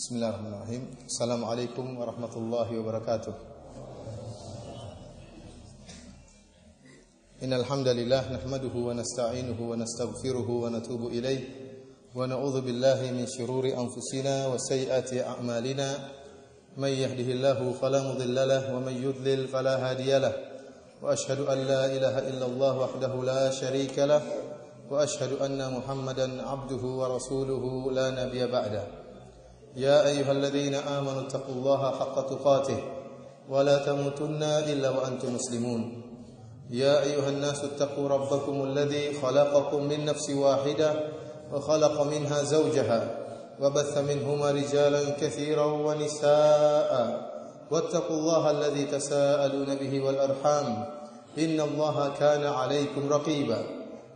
Bismillahirrahmanirrahim. Assalamualaikum warahmatullahi wabarakatuh. Innal hamdalillah nahmaduhu wa nasta'inuhu wa nastaghfiruhu wa natubu ilayh wa na'udzu billahi min shururi anfusina wa sayyiati a'malina. May yahdihillahu fala mudilla lahu wa may yudlil fala hadiya lahu. Wa ashhadu an la ilaha illallah wahdahu la syarika lahu wa ashhadu anna Muhammadan 'abduhu wa rasuluhu la nabiyya ba'dahu. يا أيها الذين آمنوا اتقوا الله حق تقاته ولا تموتن إلا وأنتم مسلمون يا أيها الناس اتقوا ربكم الذي خلقكم من نفس واحدة وخلق منها زوجها وبث منهما رجالا كثيرا ونساء واتقوا الله الذي تساءلون به والأرحام إن الله كان عليكم رقيبا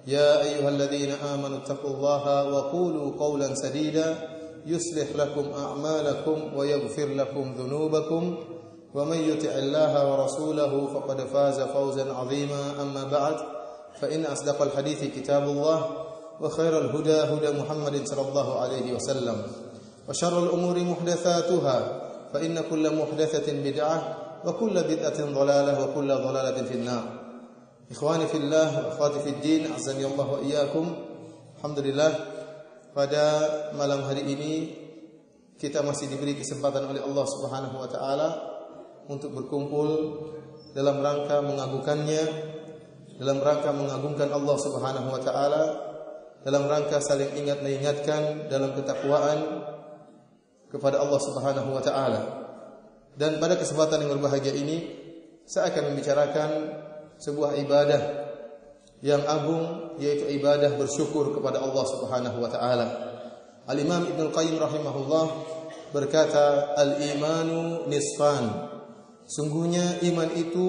يا أيها الذين آمنوا اتقوا الله وقولوا قولا سديدا يصلح لكم أعمالكم ويغفر لكم ذنوبكم ومن يطع الله ورسوله فقد فاز فوزا عظيما أما بعد فإن أصدق الحديث كتاب الله وخير الهدى هدى محمد صلى الله عليه وسلم وشر الأمور محدثاتها فإن كل محدثة بدعة وكل بدعة ضلالة وكل ضلالة في النار إخواني في الله وأخواتي في الدين أعزني الله وإياكم. Alhamdulillah, pada malam hari ini kita masih diberi kesempatan oleh Allah Subhanahu wa taala untuk berkumpul dalam rangka mengagungkannya, dalam rangka mengagungkan Allah Subhanahu wa taala, dalam rangka saling ingat mengingatkan dalam ketakwaan kepada Allah Subhanahu wa taala. Dan pada kesempatan yang berbahagia ini saya akan membicarakan sebuah ibadah yang agung, yaitu ibadah bersyukur kepada Allah Subhanahu wa taala. Al-Imam Ibnu Qayyim rahimahullah berkata, al-imanu nisfan. Sungguhnya iman itu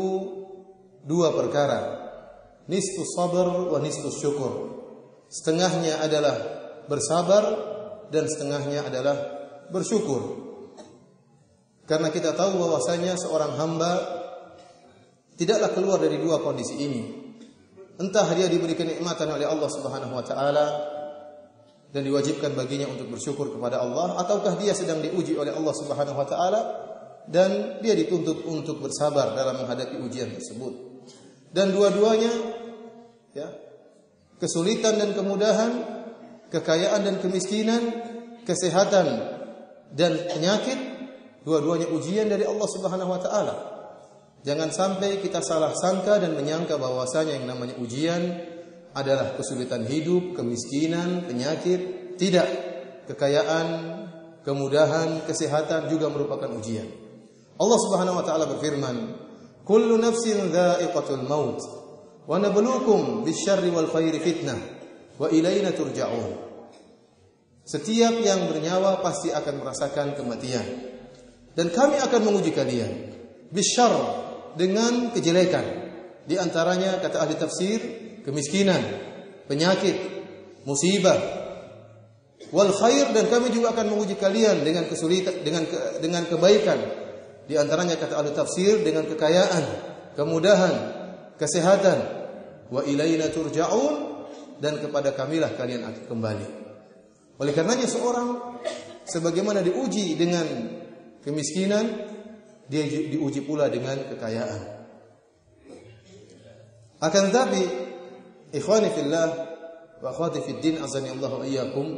dua perkara. Nisfu sabr wa nisfu syukur. Setengahnya adalah bersabar dan setengahnya adalah bersyukur. Karena kita tahu bahwasanya seorang hamba tidaklah keluar dari dua kondisi ini. Entah dia diberi kenikmatan oleh Allah Subhanahu wa taala dan diwajibkan baginya untuk bersyukur kepada Allah, ataukah dia sedang diuji oleh Allah Subhanahu wa taala dan dia dituntut untuk bersabar dalam menghadapi ujian tersebut. Dan dua-duanya, ya, kesulitan dan kemudahan, kekayaan dan kemiskinan, kesehatan dan penyakit, dua-duanya ujian dari Allah Subhanahu wa taala. Jangan sampai kita salah sangka dan menyangka bahwasanya yang namanya ujian adalah kesulitan hidup, kemiskinan, penyakit. Tidak. Kekayaan, kemudahan, kesehatan juga merupakan ujian. Allah Subhanahu wa taala berfirman, "Kullu nafsin dha'iqatul maut wa nabluukum bisyarri wal khairi fitnah wa ilaina turja'un." Setiap yang bernyawa pasti akan merasakan kematian. Dan kami akan menguji kalian bisyarr, dengan kejelekan. Di antaranya kata ahli tafsir, kemiskinan, penyakit, musibah. Wal khair, dan kami juga akan menguji kalian dengan kesulitan, dengan kebaikan. Di antaranya kata ahli tafsir dengan kekayaan, kemudahan, kesehatan. Wa ilaina turja'un, dan kepada kamilah kalian akan kembali. Oleh karenanya seorang sebagaimana diuji dengan kemiskinan, dia diuji pula dengan kekayaan. Akan tetapi, ikhwani fillah wa akhwati fid din, azani Allah wa iyyakum,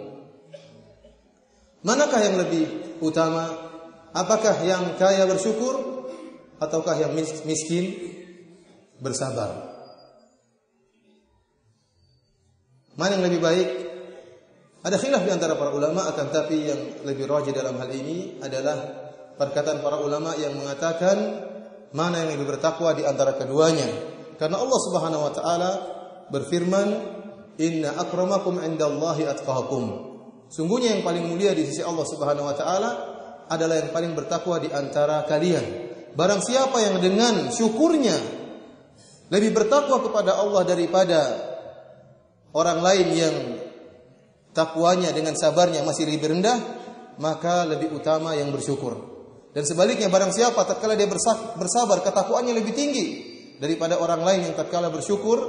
manakah yang lebih utama? Apakah yang kaya bersyukur ataukah yang miskin bersabar? Mana yang lebih baik? Ada khilaf di antara para ulama, akan tetapi yang lebih rajih dalam hal ini adalah perkataan para ulama yang mengatakan mana yang lebih bertakwa di antara keduanya. Karena Allah Subhanahu wa taala berfirman, "Inna akramakum 'indallahi atqakum." Sungguhnya yang paling mulia di sisi Allah Subhanahu wa taala adalah yang paling bertakwa di antara kalian. Barang siapa yang dengan syukurnya lebih bertakwa kepada Allah daripada orang lain yang takwanya dengan sabarnya masih lebih rendah, maka lebih utama yang bersyukur. Dan sebaliknya, barang siapa tatkala dia bersabar, ketakwaannya lebih tinggi daripada orang lain yang tatkala bersyukur,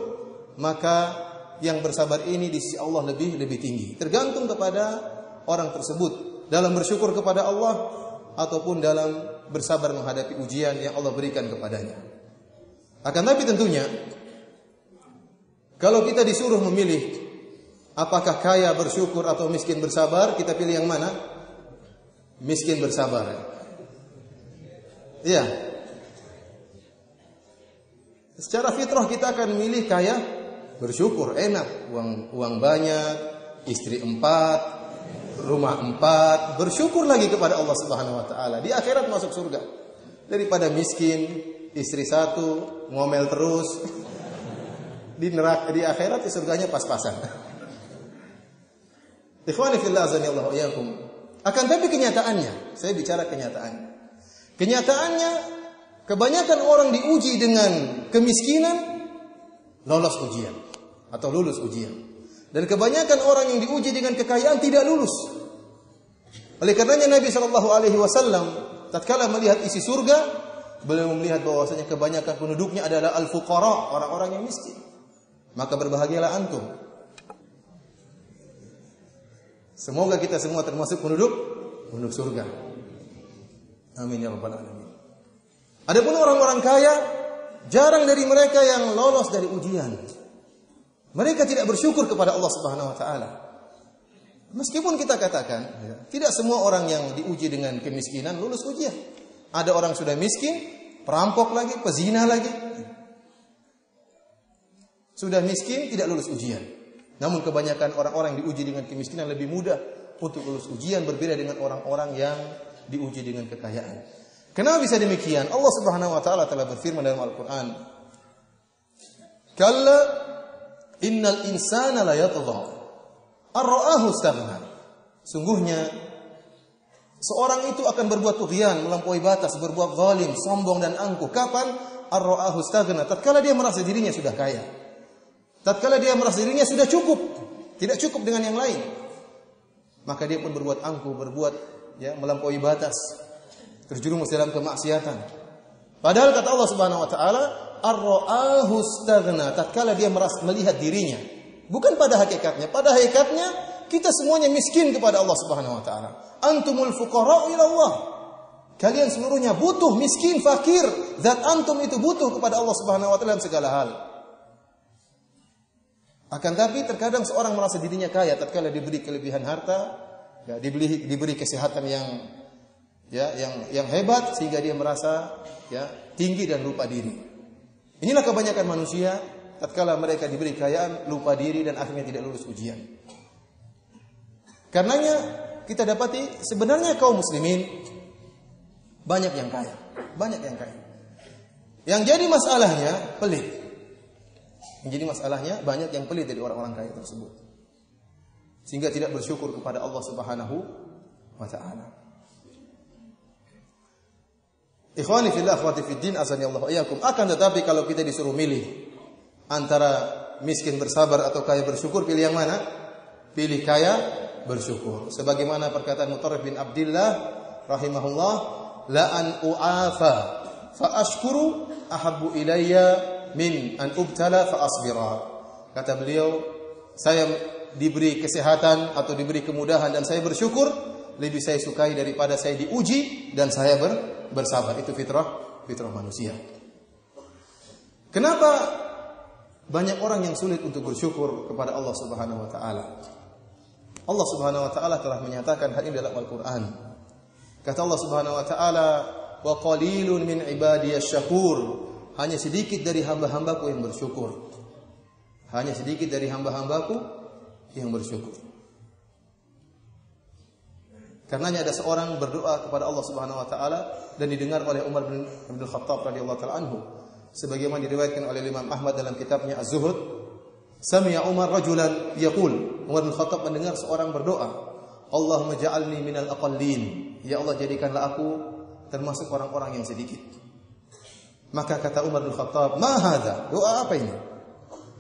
maka yang bersabar ini di sisi Allah lebih tinggi. Tergantung kepada orang tersebut. dalam bersyukur kepada Allah ataupun dalam bersabar menghadapi ujian yang Allah berikan kepadanya. Akan tapi tentunya kalau kita disuruh memilih apakah kaya bersyukur atau miskin bersabar, kita pilih yang mana? Miskin bersabar. Iya. Secara fitrah kita akan memilih kaya bersyukur, enak, uang banyak, istri 4, rumah 4, bersyukur lagi kepada Allah Subhanahu wa taala. Di akhirat masuk surga. Daripada miskin, istri 1, ngomel terus. Di neraka, di akhirat di surganya pas-pasan. Ikhwani fillah azanillahu wa iyyakum. Akan tapi kenyataannya, saya bicara kenyataannya. Kenyataannya kebanyakan orang diuji dengan kemiskinan lolos ujian atau lulus ujian. Dan kebanyakan orang yang diuji dengan kekayaan tidak lulus. Oleh karenanya Nabi SAW tatkala melihat isi surga, beliau melihat bahwasanya kebanyakan penduduknya adalah al-fuqara, orang-orang yang miskin. Maka berbahagialah antum. Semoga kita semua termasuk penduduk surga. Amin ya rabbal alamin. Adapun orang-orang kaya, jarang dari mereka yang lolos dari ujian. Mereka tidak bersyukur kepada Allah Subhanahu wa taala. Meskipun kita katakan, tidak semua orang yang diuji dengan kemiskinan lulus ujian. Ada orang sudah miskin, perampok lagi, pezina lagi. Sudah miskin, tidak lulus ujian. Namun kebanyakan orang-orang yang diuji dengan kemiskinan lebih mudah untuk lulus ujian, berbeda dengan orang-orang yang diuji dengan kekayaan. Kenapa bisa demikian? Allah Subhanahu wa taala telah berfirman dalam Al-Qur'an, "Kalla innal insana la yatgha ar-ra'ahu istaghna." Sungguhnya seorang itu akan berbuat tughyan, melampaui batas, berbuat zalim, sombong dan angkuh. Kapan? Ar-ra'ahu istaghna, tatkala dia merasa dirinya sudah kaya. Tatkala dia merasa dirinya sudah cukup, tidak cukup dengan yang lain, maka dia pun berbuat angkuh, berbuat melampaui batas, terjerumus dalam kemaksiatan. Padahal kata Allah Subhanahu wa taala, ar-ra'ahu istaghna, tatkala dia merasa melihat dirinya, bukan pada hakikatnya. Pada hakikatnya kita semuanya miskin kepada Allah Subhanahu wa taala. Antumul fuqara'u ila Allah. Kalian seluruhnya butuh, miskin, fakir. Zat antum itu butuh kepada Allah Subhanahu wa taala dalam segala hal. Akan tapi terkadang seorang merasa dirinya kaya tatkala diberi kelebihan harta, diberi kesehatan yang hebat sehingga dia merasa tinggi dan lupa diri. Inilah kebanyakan manusia tatkala mereka diberi kekayaan lupa diri dan akhirnya tidak lulus ujian. Karenanya kita dapati sebenarnya kaum muslimin banyak yang kaya, Yang jadi masalahnya pelit. Menjadi masalahnya banyak yang pelit dari orang-orang kaya tersebut, sehingga tidak bersyukur kepada Allah Subhanahu wa taala. Ikhwani fillah, akhwati fiddin, azanillahu wa iyyakum. Akan tetapi kalau kita disuruh milih antara miskin bersabar atau kaya bersyukur, pilih yang mana? Pilih kaya bersyukur. Sebagaimana perkataan Mutarrif bin Abdullah rahimahullah, la an u'afa fa ashkuru ahabbu ilayya min an ubtala fa asbira. Kata beliau, saya diberi kesehatan atau diberi kemudahan dan saya bersyukur, lebih saya sukai daripada saya diuji dan saya bersabar. Itu fitrah manusia. Kenapa banyak orang yang sulit untuk bersyukur kepada Allah Subhanahu wa taala? Allah Subhanahu wa taala telah menyatakan hal ini dalam Al-Qur'an. Kata Allah Subhanahu wa taala, "Wa qalilun min ibadiyasy syakur." Hanya sedikit dari hamba-hambaku yang bersyukur. Hanya sedikit dari hamba-hambaku yang bersyukur. Karenanya ada seorang berdoa kepada Allah Subhanahu wa taala dan didengar oleh Umar bin Abdul Khattab radhiyallahu taala anhu. Sebagaimana diriwayatkan oleh Imam Ahmad dalam kitabnya Az-Zuhud, sami'a Umar rajulan yaqul. Umar bin Khattab mendengar seorang berdoa, "Allahumma ja'alni minal aqallin." Ya Allah, jadikanlah aku termasuk orang-orang yang sedikit. Maka kata Umar bin Khattab, "Ma hadza?" Doa apa ini?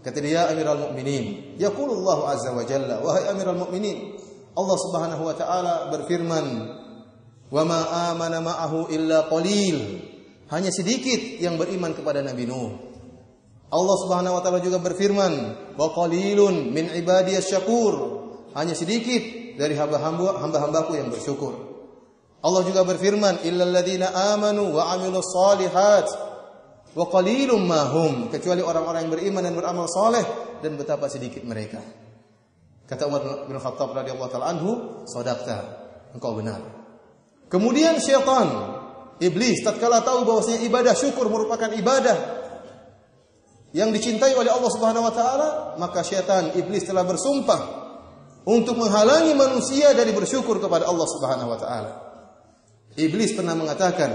Kata dia, "Amirul Mukminin, yaqulullahu azza wa jalla, wahai Amirul Mukminin, Allah Subhanahu wa taala berfirman, "Wa ma amana ma'ahu illa qalil." Hanya sedikit yang beriman kepada Nabi Nuh. Allah Subhanahu wa taala juga berfirman, "Wa qalilun min ibadiyasy syakur." Hanya sedikit dari hamba-hambaku yang bersyukur. Allah juga berfirman, illal ladzina amanu wa 'amilus shalihat wa qalilum ma hum, kecuali orang-orang yang beriman dan beramal saleh, dan betapa sedikit mereka. Kata Umar bin Khattab radhiyallahu taala anhu, "Shadaqta, engkau benar." Kemudian syaitan, iblis, tatkala tahu bahwasanya ibadah syukur merupakan ibadah yang dicintai oleh Allah Subhanahu wa taala, maka syaitan, iblis telah bersumpah untuk menghalangi manusia dari bersyukur kepada Allah Subhanahu wa taala. Iblis pernah mengatakan,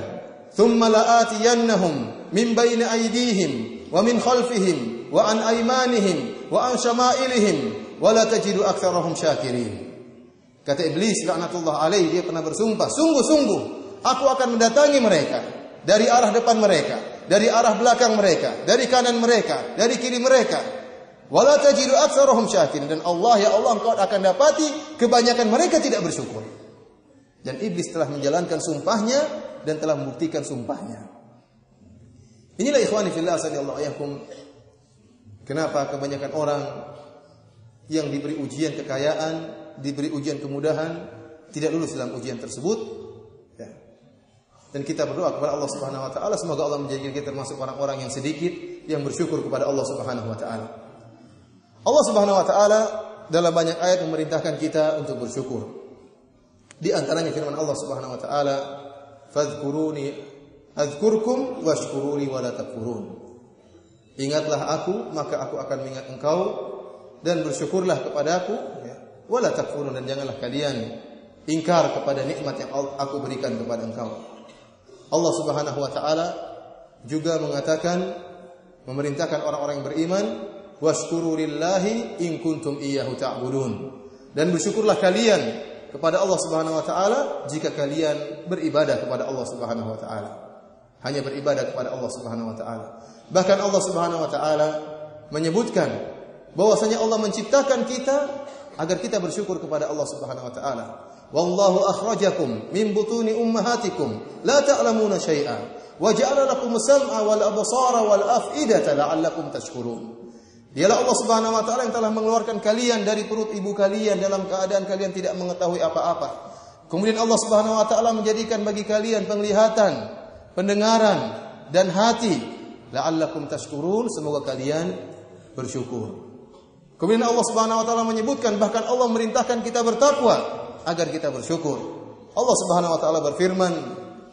"Tsumma la'atiyannahum min baini aydihim wa min khalfihim wa an aymanihim wa an syama'ilihim wa la tajidu aktsarahum syakirin." Kata iblis laknatullah alaihi, dia pernah bersumpah, sungguh-sungguh aku akan mendatangi mereka dari arah depan mereka, dari arah belakang mereka, dari kanan mereka, dari kiri mereka. Wala tajidu aktsarahum syakirin, dan Allah, ya Allah, engkau akan dapati kebanyakan mereka tidak bersyukur. Dan iblis telah menjalankan sumpahnya dan telah membuktikan sumpahnya. Inilah ikhwani fillah sallallahu alaihi wasallam, kenapa kebanyakan orang yang diberi ujian kekayaan, diberi ujian kemudahan, tidak lulus dalam ujian tersebut. Ya. Dan kita berdoa kepada Allah Subhanahu wa taala, semoga Allah menjadikan kita termasuk orang-orang yang sedikit yang bersyukur kepada Allah Subhanahu wa taala. Allah Subhanahu wa taala dalam banyak ayat memerintahkan kita untuk bersyukur. Di antaranya firman Allah Subhanahu wa taala, "Fadhkuruni adzkurkum washkuruni wa la takfurun." Ingatlah aku, maka aku akan mengingat engkau, dan bersyukurlah kepadaku, ya. Wa la takfurun, dan janganlah kalian ingkar kepada nikmat yang aku berikan kepada engkau. Allah Subhanahu wa taala juga mengatakan, memerintahkan orang-orang yang beriman, "Washkuru lillahi in kuntum iyyahu ta'budun." Dan bersyukurlah kalian kepada Allah Subhanahu wa taala jika kalian beribadah kepada Allah Subhanahu wa taala. Hanya beribadah kepada Allah Subhanahu wa taala. Bahkan Allah Subhanahu wa taala menyebutkan bahwasanya Allah menciptakan kita agar kita bersyukur kepada Allah Subhanahu wa taala. Wallahu akhrajakum min butuni ummahatikum la ta'lamuna syai'a wa ja'ala lakum as-sam'a wal absara wal af'idata la'allakum tashkurun. Dialah Allah Subhanahu wa taala yang telah mengeluarkan kalian dari perut ibu kalian dalam keadaan kalian tidak mengetahui apa-apa. Kemudian Allah Subhanahu wa taala menjadikan bagi kalian penglihatan, pendengaran dan hati, la'allakum tashkurun, semoga kalian bersyukur. Kemudian Allah Subhanahu wa taala menyebutkan, bahkan Allah merintahkan kita bertakwa agar kita bersyukur. Allah Subhanahu wa taala berfirman,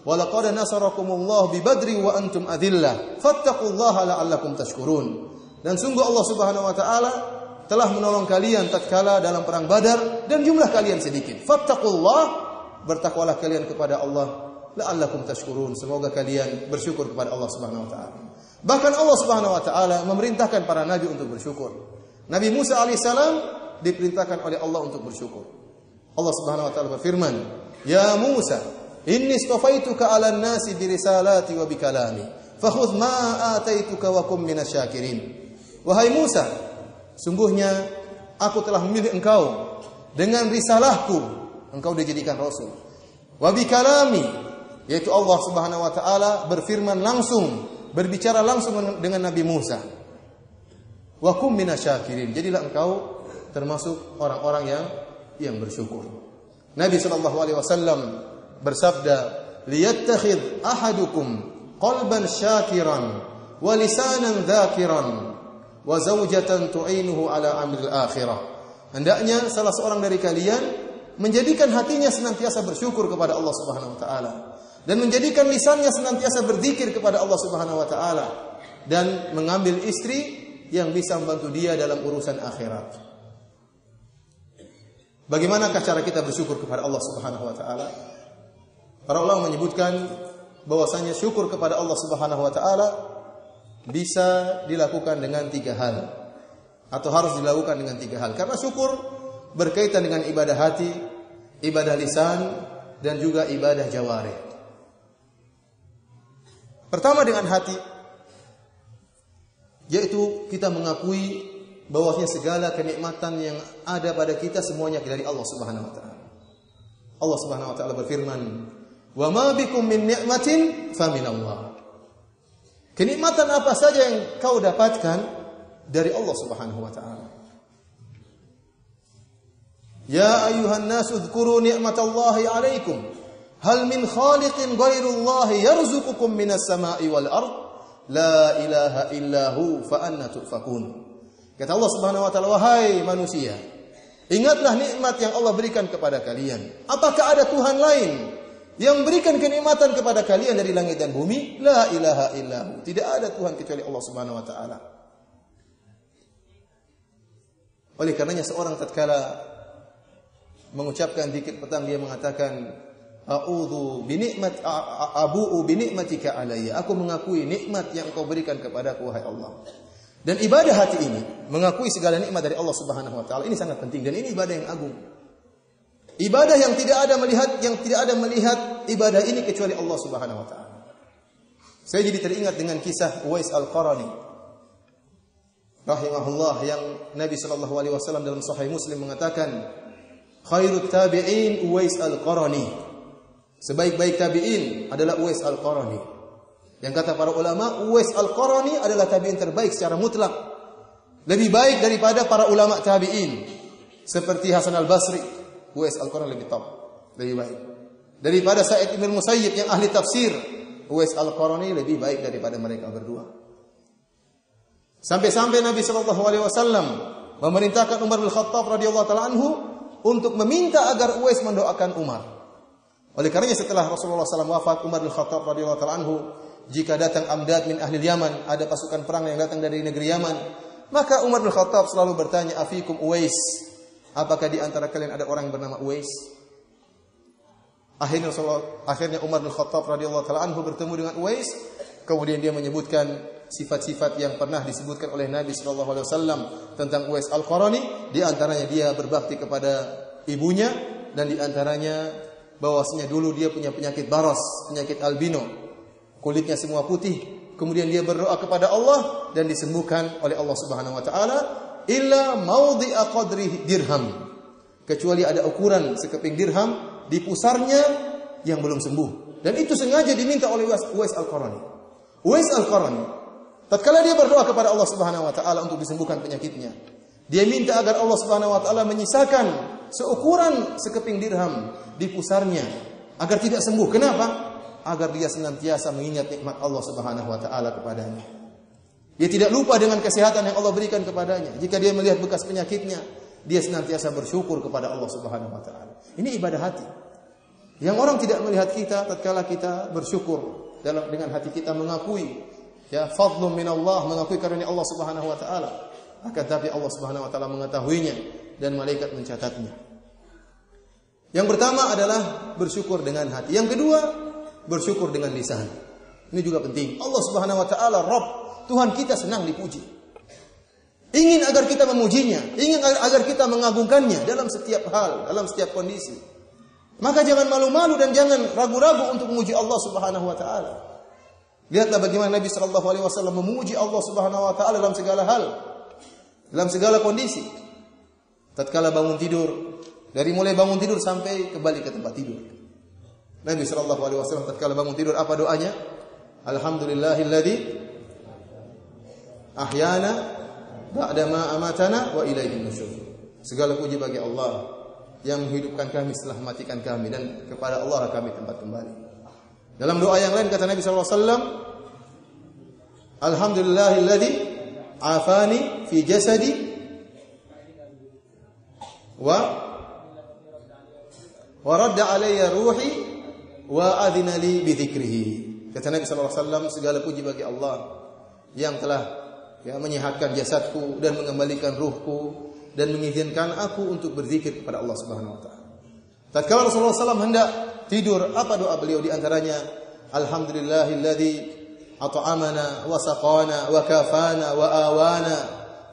"Wa laqad nasarakumullahu bi Badri wa antum adillah, fattaqullaha la'allakum tashkurun." Dan sungguh Allah Subhanahu wa taala telah menolong kalian tatkala dalam perang Badar dan jumlah kalian sedikit. Fattaqullah, bertakwalah kalian kepada Allah, la'allakum tashkurun, semoga kalian bersyukur kepada Allah Subhanahu wa taala. Bahkan Allah Subhanahu wa taala memerintahkan para nabi untuk bersyukur. Nabi Musa alaihissalam diperintahkan oleh Allah untuk bersyukur. Allah Subhanahu wa taala berfirman, "Ya Musa, inni istafaituka 'alan nasi bi risalati wa bi kalami, fakhudh ma ataituka wa kum minasyakirin." Wahai Musa, sungguhnya aku telah memilih engkau dengan risalahku, engkau dijadikan rasul. Wa bi kalami, yaitu Allah Subhanahu wa taala berfirman langsung, berbicara langsung dengan Nabi Musa. Wa kum minasyakirin, jadilah engkau termasuk orang-orang yang bersyukur. Nabi sallallahu alaihi wasallam bersabda, "Liyattakhidh ahadukum qalban syakiran wa lisanan dzakiran wa zawjatan tu'inuhu ala amril akhirah." Hendaknya salah seorang dari kalian menjadikan hatinya senantiasa bersyukur kepada Allah Subhanahu wa taala, dan menjadikan lisannya senantiasa berzikir kepada Allah Subhanahu wa taala, dan mengambil istri yang bisa membantu dia dalam urusan akhirat. Bagaimanakah cara kita bersyukur kepada Allah Subhanahu wa taala? Para ulama menyebutkan bahwasanya syukur kepada Allah Subhanahu wa taala bisa dilakukan dengan 3 hal, atau harus dilakukan dengan 3 hal. Karena syukur berkaitan dengan ibadah hati, ibadah lisan, dan juga ibadah jawarih. Pertama dengan hati, yaitu kita mengakui bahwasanya segala kenikmatan yang ada pada kita semuanya dari Allah Subhanahu wa taala. Allah Subhanahu wa taala berfirman, "Wa ma bikum min ni'matin faminallah." Kenikmatan apa saja yang kau dapatkan dari Allah Subhanahu wa taala. Ya ayuhan nas udhkuru ni'matallahi 'alaikum. Hal min khaliqin ghairullahi yarzuqukum minas sama'i wal ard. La ilaha illahu fa anna tufakun. Kata Allah Subhanahu wa taala, wahai manusia, ingatlah nikmat yang Allah berikan kepada kalian. Apakah ada Tuhan lain yang berikan kenikmatan kepada kalian dari langit dan bumi? La ilaha illahu. Tidak ada Tuhan kecuali Allah Subhanahu wa taala. Oleh karenanya seorang tatkala mengucapkan zikir petang, dia mengatakan a'udzu abu'u bi ni'matika alayya. Aku mengakui nikmat yang Engkau berikan kepadaku wahai Allah. Dan ibadah hati ini mengakui segala nikmat dari Allah Subhanahu wa taala. Ini sangat penting dan ini ibadah yang agung. Ibadah yang tidak ada melihat ibadah ini kecuali Allah Subhanahu wa taala. Saya jadi teringat dengan kisah Uwais Al-Qarani rahimahullah yang Nabi sallallahu alaihi wasallam dalam Sahih Muslim mengatakan, khairut tabi'in Uwais Al-Qarani. Sebaik-baik tabi'in adalah Uwais Al-Qarani. Yang kata para ulama, Uwais Al-Qarani adalah tabi'in terbaik secara mutlak. Lebih baik daripada para ulama tabi'in. Seperti Hasan Al-Basri, Uwais Al-Qarani lebih top, lebih baik. Daripada Sa'id bin Musayyib yang ahli tafsir, Uwais Al-Qarani lebih baik daripada mereka berdua. Sampai-sampai Nabi sallallahu alaihi wasallam memerintahkan Umar bin Khattab radhiyallahu taala anhu untuk meminta agar Uwais mendoakan Umar. Oleh karenanya setelah Rasulullah SAW wafat, Umar bin Khattab radhiyallahu taala anhu, jika datang amdad min ahli Yaman, ada pasukan perang yang datang dari negeri Yaman, maka Umar bin Khattab selalu bertanya, afikum Uwais, apakah di antara kalian ada orang yang bernama Uwais? Akhirnya Umar bin Khattab radhiyallahu taala anhu bertemu dengan Uwais, kemudian dia menyebutkan sifat-sifat yang pernah disebutkan oleh Nabi sallallahu alaihi wasallam tentang Uwais Al-Qarani. Di antaranya dia berbakti kepada ibunya, dan di antaranya bahwasanya dulu dia punya penyakit baras, penyakit albino, kulitnya semua putih. Kemudian dia berdoa kepada Allah dan disembuhkan oleh Allah Subhanahu wa taala, illa maudhi'a qadri dirham, kecuali ada ukuran sekeping dirham di pusarnya yang belum sembuh, dan itu sengaja diminta oleh Uwais Al-Qarani. Uwais Al-Qarani tatkala dia berdoa kepada Allah Subhanahu wa taala untuk disembuhkan penyakitnya, dia minta agar Allah Subhanahu wa taala menyisakan seukuran sekeping dirham di pusarnya agar tidak sembuh. Kenapa? Agar dia senantiasa mengingat nikmat Allah Subhanahu wa taala kepadanya. Dia tidak lupa dengan kesehatan yang Allah berikan kepadanya. Jika dia melihat bekas penyakitnya, dia senantiasa bersyukur kepada Allah Subhanahu wa taala. Ini ibadah hati. Yang orang tidak melihat kita tatkala kita bersyukur dengan hati kita mengakui ya fadlun minallah, mengakui karunia Allah Subhanahu wa taala. Akan tapi Allah Subhanahu wa taala mengetahuinya dan malaikat mencatatnya. Yang pertama adalah bersyukur dengan hati. Yang kedua, bersyukur dengan lisan. Ini juga penting. Allah Subhanahu wa taala Rabb, Tuhan kita senang dipuji. Ingin agar kita memujinya, ingin agar kita mengagungkannya dalam setiap hal, dalam setiap kondisi. Maka jangan malu-malu dan jangan ragu-ragu untuk memuji Allah Subhanahu wa taala. Lihatlah bagaimana Nabi sallallahu alaihi wasallam memuji Allah Subhanahu wa taala dalam segala hal, dalam segala kondisi. Tatkala bangun tidur, dari mulai bangun tidur sampai kembali ke tempat tidur, Nabi sallallahu alaihi wasallam tatkala bangun tidur apa doanya? Alhamdulillahilladzi ahyana ba'da ma amatana wa ilaihin nusyur. Segala puji bagi Allah yang menghidupkan kami setelah mematikan kami, dan kepada Allah kami tempat kembali. Dalam doa yang lain kata Nabi sallallahu alaihi wasallam, alhamdulillahilladzi afani fi jasadi wa radda alayya ruhi wa adhina li bi dzikrihi. Kata Nabi sallallahu alaihi wasallam, segala puji bagi Allah yang telah menyehatkan jasadku dan mengembalikan ruhku dan mengizinkan aku untuk berzikir kepada Allah Subhanahu wa taala. Tatkala Rasulullah SAW hendak tidur, apa doa beliau? Di antaranya, alhamdulillahilladzi at'amana wa saqana wa kafana wa awana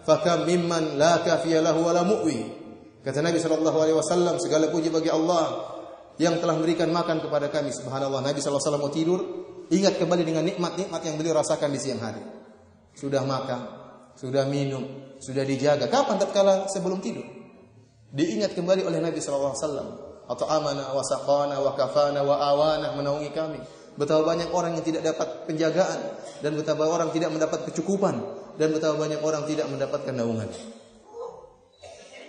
fakam mimman la kafiya lahu wa la mu'wi. Kata Nabi sallallahu alaihi wasallam, segala puji bagi Allah yang telah memberikan makan kepada kami. Subhanallah, Nabi sallallahu alaihi wasallam mau tidur, ingat kembali dengan nikmat-nikmat yang beliau rasakan di siang hari. Sudah makan, sudah minum, sudah dijaga. Kapan? Tatkala sebelum tidur. Diingat kembali oleh Nabi sallallahu alaihi wasallam, at'amana wa saqana wa kafana wa awana, menaungi kami. Betapa banyak orang yang tidak dapat penjagaan, dan betapa orang tidak mendapat kecukupan, dan betapa banyak orang tidak mendapatkan naungan.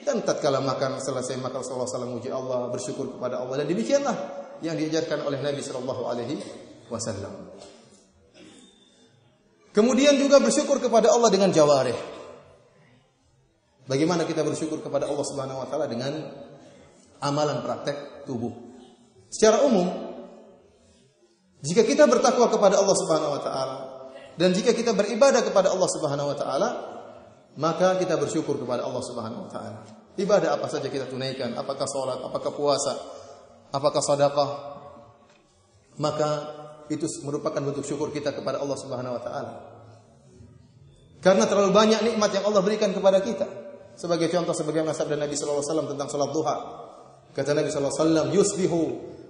Dan tatkala makan, selesai makan Rasulullah SAW memuji Allah, bersyukur kepada Allah. Dan demikianlah yang diajarkan oleh Nabi SAW. Kemudian juga bersyukur kepada Allah dengan jawarih. Bagaimana kita bersyukur kepada Allah Subhanahu wa taala dengan amalan praktek tubuh. Secara umum, jika kita bertakwa kepada Allah Subhanahu wa taala dan jika kita beribadah kepada Allah Subhanahu wa taala, maka kita bersyukur kepada Allah Subhanahu wa taala. Ibadah apa saja kita tunaikan, apakah salat, apakah puasa, apakah sedekah, maka itu merupakan bentuk syukur kita kepada Allah Subhanahu wa taala. Karena terlalu banyak nikmat yang Allah berikan kepada kita. Sebagai contoh, sebagaimana sabda Nabi sallallahu alaihi wasallam tentang salat duha. Kata Nabi sallallahu alaihi wasallam, "Yusbihu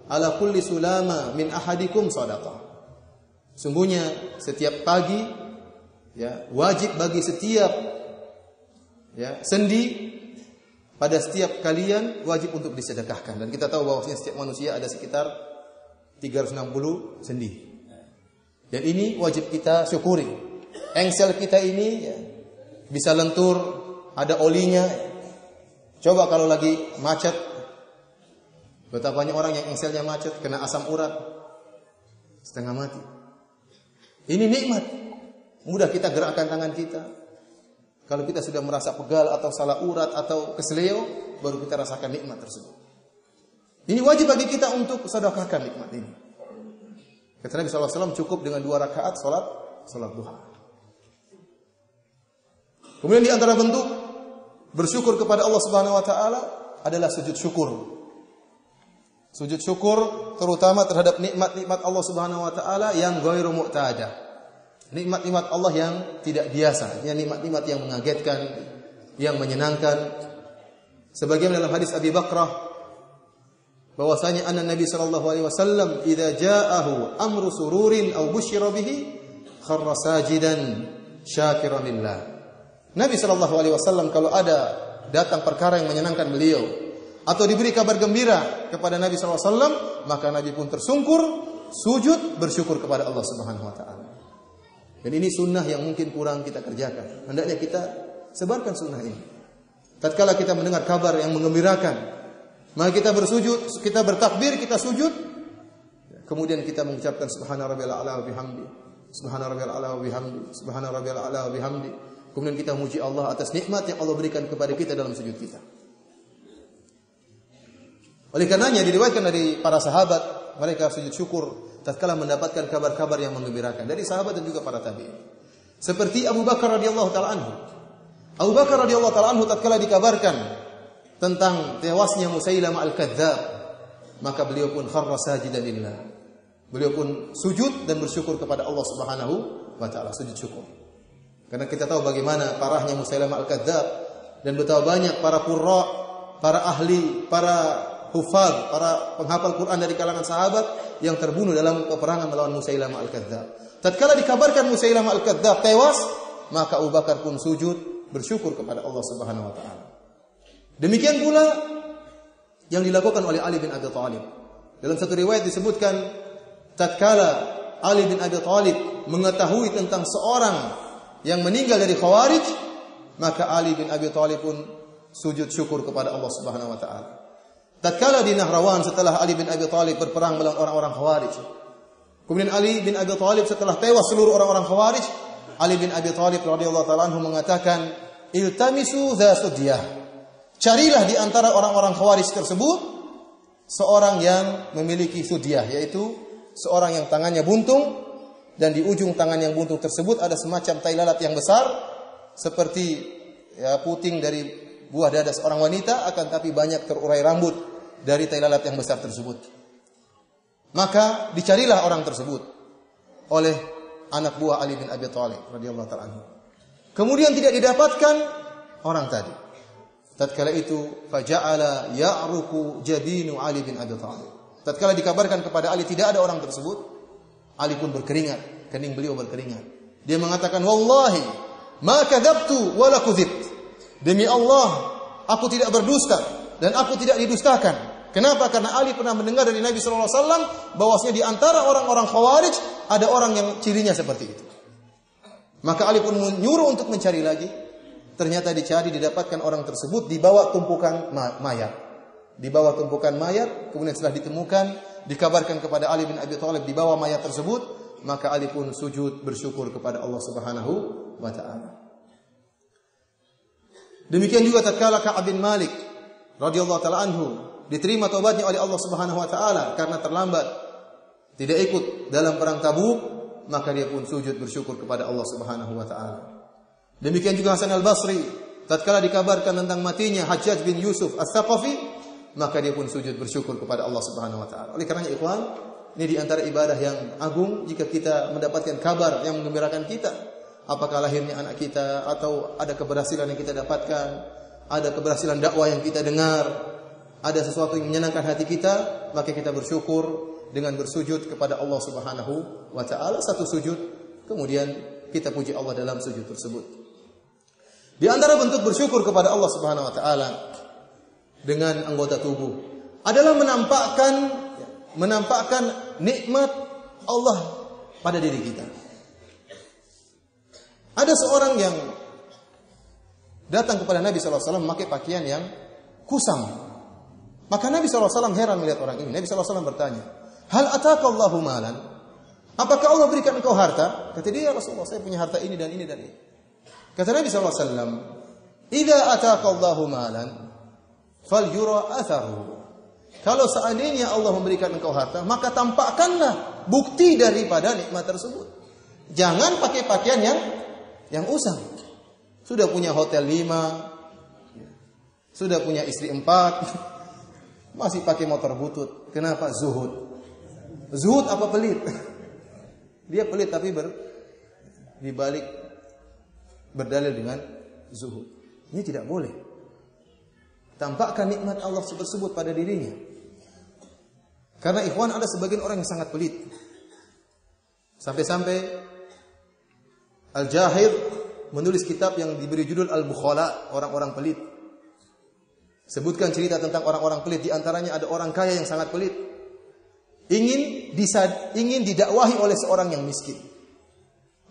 ala kulli sulama min ahadikum shadaqah." Sungguhnya setiap pagi ya, wajib bagi setiap ya, sendi pada setiap kalian wajib untuk disedekahkan. Dan kita tahu bahwasanya setiap manusia ada sekitar 360 sendi. Dan ini wajib kita syukuri. Engsel kita ini ya, bisa lentur, ada olinya. Coba kalau lagi macet, betapa banyak orang yang engselnya macet, kena asam urat, setengah mati. Ini nikmat. Mudah kita gerakkan tangan kita. Kalau kita sudah merasa pegal atau salah urat atau keseleo, baru kita rasakan nikmat tersebut. Ini wajib bagi kita untuk sedekahkan nikmat ini. Kata Nabi SAW, cukup dengan 2 rakaat salat duha. Kemudian di antara bentuk bersyukur kepada Allah Subhanahu wa taala adalah sujud syukur. Sujud syukur terutama terhadap nikmat-nikmat Allah Subhanahu wa taala yang ghairu mu'tada. Nikmat-nikmat Allah yang tidak biasa, yang nikmat-nikmat yang mengagetkan, yang menyenangkan. Sebagaimana dalam hadis Abi Bakrah bahwasanya anna Nabi sallallahu alaihi wasallam idza ja'ahu amru sururin aw busyira bihi kharra sajidan syakiran lillah. Nabi sallallahu alaihi wasallam kalau ada datang perkara yang menyenangkan beliau atau diberi kabar gembira kepada Nabi sallallahu alaihi wasallam, maka Nabi pun tersungkur, sujud bersyukur kepada Allah Subhanahu wa taala. Dan ini sunnah yang mungkin kurang kita kerjakan. Hendaknya kita sebarkan sunnah ini. Tatkala kita mendengar kabar yang menggembirakan, maka kita bersujud, kita bertakbir, kita sujud. Kemudian kita mengucapkan subhana rabbiyal a'la wa bihamdi. Subhana rabbiyal a'la wa bihamdi. Subhana rabbiyal a'la wa bihamdi. Kemudian kita memuji Allah atas nikmat yang Allah berikan kepada kita dalam sujud kita. Oleh karenanya diriwayatkan dari para sahabat, mereka sujud syukur tatkala mendapatkan kabar-kabar yang menggembirakan dari sahabat dan juga para tabi'in. Seperti Abu Bakar radhiyallahu taala anhu. Abu Bakar radhiyallahu taala anhu tatkala dikabarkan tentang tewasnya Musailamah al-Kadzdzab, maka beliau pun kharra sajidan lillah. Beliau pun sujud dan bersyukur kepada Allah Subhanahu wa taala, sujud syukur. Karena kita tahu bagaimana parahnya Musailamah al-Kadzdzab dan betapa banyak para qurra, para ahli, para hufaz, para penghafal Quran dari kalangan sahabat yang terbunuh dalam peperangan melawan Musailamah al-Kadzdzab. Tatkala dikabarkan Musailamah al-Kadzdzab tewas, maka Abu Bakar pun sujud bersyukur kepada Allah Subhanahu wa taala. Demikian pula yang dilakukan oleh Ali bin Abi Thalib. Dalam satu riwayat disebutkan tatkala Ali bin Abi Thalib mengetahui tentang seorang yang meninggal dari Khawarij, maka Ali bin Abi Thalib pun sujud syukur kepada Allah Subhanahu wa taala. Tatkala di Nahrawan setelah Ali bin Abi Thalib berperang melawan orang-orang Khawarij, kemudian Ali bin Abi Thalib setelah tewas seluruh orang-orang Khawarij, Ali bin Abi Thalib radhiyallahu taala anhu mengatakan, "Iltamisu dza sudyah." Carilah di antara orang-orang Khawarij tersebut seorang yang memiliki sudyah, yaitu seorang yang tangannya buntung dan di ujung tangan yang buntung tersebut ada semacam tai lalat yang besar seperti ya puting dari buah dada seorang wanita, akan tapi banyak terurai rambut dari tai lalat yang besar tersebut. Maka dicarilah orang tersebut oleh anak buah Ali bin Abi Thalib radhiyallahu ta'ala anhu. Kemudian tidak didapatkan orang tadi. Tatkala itu faja'ala ya'ruku jabinu Ali bin Abi Thalib. Tatkala dikabarkan kepada Ali tidak ada orang tersebut, Ali pun berkeringat, kening beliau berkeringat. Dia mengatakan, "Wallahi ma kadzabtu wa la kudzibt." Demi Allah, aku tidak berdusta dan aku tidak didustakan. Kenapa? Karena Ali pernah mendengar dari Nabi sallallahu alaihi wasallam bahwasanya di antara orang-orang Khawarij ada orang yang cirinya seperti itu. Maka Ali pun menyuruh untuk mencari lagi. ternyata dicari didapatkan orang tersebut di bawah tumpukan mayat. Di bawah tumpukan mayat, kemudian setelah ditemukan, dikabarkan kepada Ali bin Abi Thalib di bawah mayat tersebut, maka Ali pun sujud bersyukur kepada Allah Subhanahu wa taala. Demikian juga tatkala Ka'ab bin Malik radhiyallahu taala anhu diterima taubatnya oleh Allah Subhanahu wa taala karena terlambat tidak ikut dalam perang Tabuk, maka dia pun sujud bersyukur kepada Allah Subhanahu wa taala. Demikian juga Hasan al-Basri tatkala dikabarkan tentang matinya Hajjaj bin Yusuf As-Saqafi, maka dia pun sujud bersyukur kepada Allah Subhanahu wa taala. Oleh karenanya ikhwan, ini di antara ibadah yang agung jika kita mendapatkan kabar yang menggembirakan kita. Apakah lahirnya anak kita atau ada keberhasilan yang kita dapatkan, ada keberhasilan dakwah yang kita dengar, ada sesuatu yang menyenangkan hati kita, maka kita bersyukur dengan bersujud kepada Allah Subhanahu wa taala. Satu sujud, kemudian kita puji Allah dalam sujud tersebut. Di antara bentuk bersyukur kepada Allah Subhanahu wa taala dengan anggota tubuh adalah menampakkan nikmat Allah pada diri kita. Ada seorang yang datang kepada Nabi SAW memakai pakaian yang kusam. Maka Nabi SAW heran melihat orang ini. Nabi SAW bertanya, "Hal ataka Allahu malan?" Apakah Allah berikan engkau harta? Kata dia, "Ya Rasulullah, saya punya harta ini dan ini dan ini." Kata Nabi SAW, "Idza ataka Allahu malan, falyura atharuhu." Kalau seandainya Allah memberikan engkau harta, maka tampakkanlah bukti daripada nikmat tersebut. Jangan pakai pakaian yang usang. Sudah punya hotel 5, sudah punya istri 4, masih pakai motor butut. Kenapa? Zuhud. Zuhud apa pelit? Dia pelit tapi dibalik berdalil dengan zuhud. Ini tidak boleh. Tampakkan nikmat Allah tersebut pada dirinya. Karena ikhwan, ada sebagian orang yang sangat pelit. Sampai-sampai Al-Jahid menulis kitab yang diberi judul Al-Bukhala, orang-orang pelit. Sebutkan cerita tentang orang-orang pelit. Di antaranya ada orang kaya yang sangat pelit. Ingin didakwahi oleh seorang yang miskin.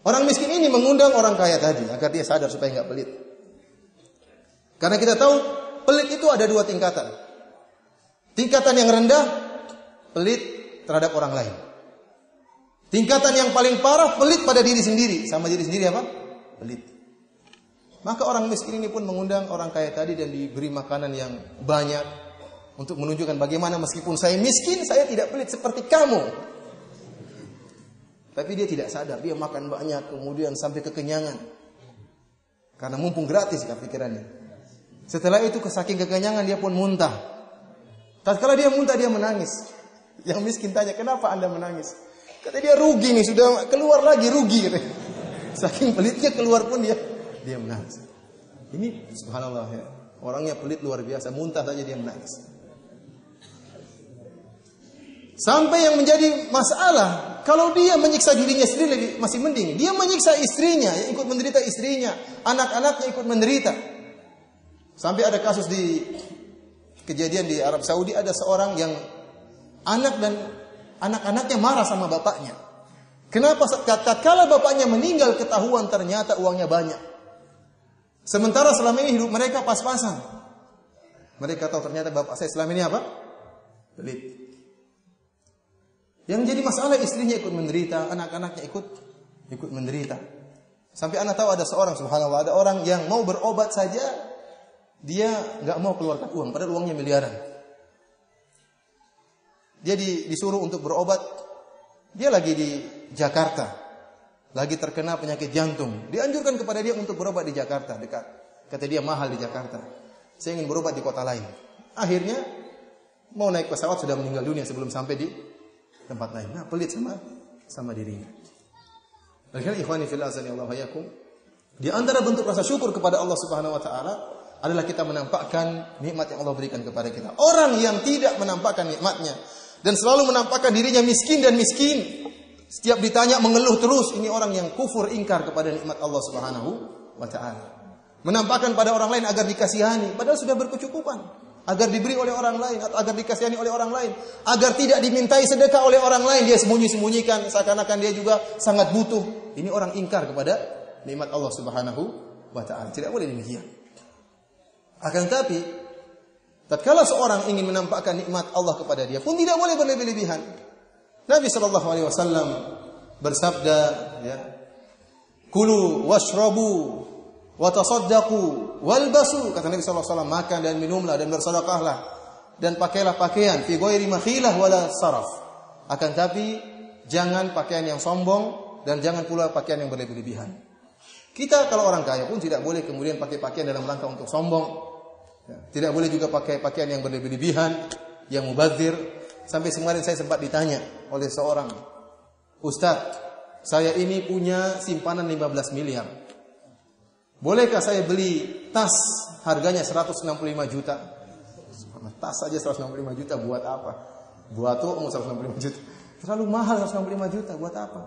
Orang miskin ini mengundang orang kaya tadi agar dia sadar supaya enggak pelit. Karena kita tahu pelit itu ada 2 tingkatan. Tingkatan yang rendah, pelit terhadap orang lain. Tingkatan yang paling parah, pelit pada diri sendiri. Sama diri sendiri apa? Pelit. Maka orang miskin ini pun mengundang orang kaya tadi dan diberi makanan yang banyak untuk menunjukkan bagaimana meskipun saya miskin, saya tidak pelit seperti kamu. Tapi dia tidak sadar, dia makan banyak kemudian sampai kekenyangan. Karena mumpung gratis pikirannya. Setelah itu saking kekenyangan dia pun muntah. Tatkala dia muntah dia menangis. Yang miskin tanya, "Kenapa Anda menangis?" Kata dia, "Rugi nih, sudah keluar lagi rugi." Saking pelitnya keluar pun dia menangis. Ini subhanallah ya. Orangnya pelit luar biasa, muntah saja dia menangis. Sampai yang menjadi masalah, kalau dia menyiksa dirinya sendiri masih mending. Dia menyiksa istrinya, yang ikut menderita istrinya, anak-anaknya ikut menderita. Sampai ada kasus di kejadian di Arab Saudi, ada seorang yang anak-anaknya marah sama bapaknya. Kenapa? Tatkala bapaknya meninggal ketahuan ternyata uangnya banyak. Sementara selama ini hidup mereka pas-pasan. Mereka tahu ternyata bapak saya selama ini apa? Pelit. Yang jadi masalah istrinya ikut menderita, anak-anaknya ikut menderita. Sampai anak tahu ada seorang, subhanallah, ada orang yang mau berobat saja dia enggak mau keluarkan uang, padahal uangnya miliaran. Dia disuruh untuk berobat. Dia lagi di Jakarta. Lagi terkena penyakit jantung. Dianjurkan kepada dia untuk berobat di Jakarta, dekat. Kata dia mahal di Jakarta. Saya ingin berobat di kota lain. Akhirnya mau naik pesawat sudah meninggal dunia sebelum sampai di tempat lain. Nah, pelit sama dirinya. Bagaimana ikhwani fil azan ya Allah hayakum. Di antara bentuk rasa syukur kepada Allah Subhanahu wa taala adalah kita menampakkan nikmat yang Allah berikan kepada kita. Orang yang tidak menampakkan nikmatnya dan selalu menampakkan dirinya miskin dan miskin, setiap ditanya mengeluh terus, ini orang yang kufur ingkar kepada nikmat Allah Subhanahu wa taala. Menampakkan pada orang lain agar dikasihani, padahal sudah berkecukupan, agar diberi oleh orang lain atau agar dikasihani oleh orang lain, agar tidak dimintai sedekah oleh orang lain, dia sembunyi-sembunyikan seakan-akan dia juga sangat butuh. Ini orang ingkar kepada nikmat Allah Subhanahu wa ta'ala. Tidak boleh demikian. Akan tetapi tatkala seorang ingin menampakkan nikmat Allah kepada dia pun tidak boleh berlebih-lebihan. Nabi sallallahu alaihi wasallam bersabda, ya, kulu washrabu wa tasaddaqu walbasu, kata Nabi sallallahu alaihi wasallam, makan dan minumlah dan bersedekahlah dan pakailah pakaian fi ghairi makhilah wala saraf. Akan tapi jangan pakaian yang sombong dan jangan pula pakaian yang berlebih-lebihan. Kita kalau orang kaya pun tidak boleh kemudian pakai pakaian dalam rangka untuk sombong. Tidak boleh juga pakai pakaian yang berlebih-lebihan, yang mubazir. Sampai kemarin saya sempat ditanya oleh seorang ustaz, saya ini punya simpanan 15 miliar. Bolehkah saya beli tas harganya 165 juta? Tas saja 165 juta buat apa? Buat tuh 165 juta. Terlalu mahal 165 juta buat apa?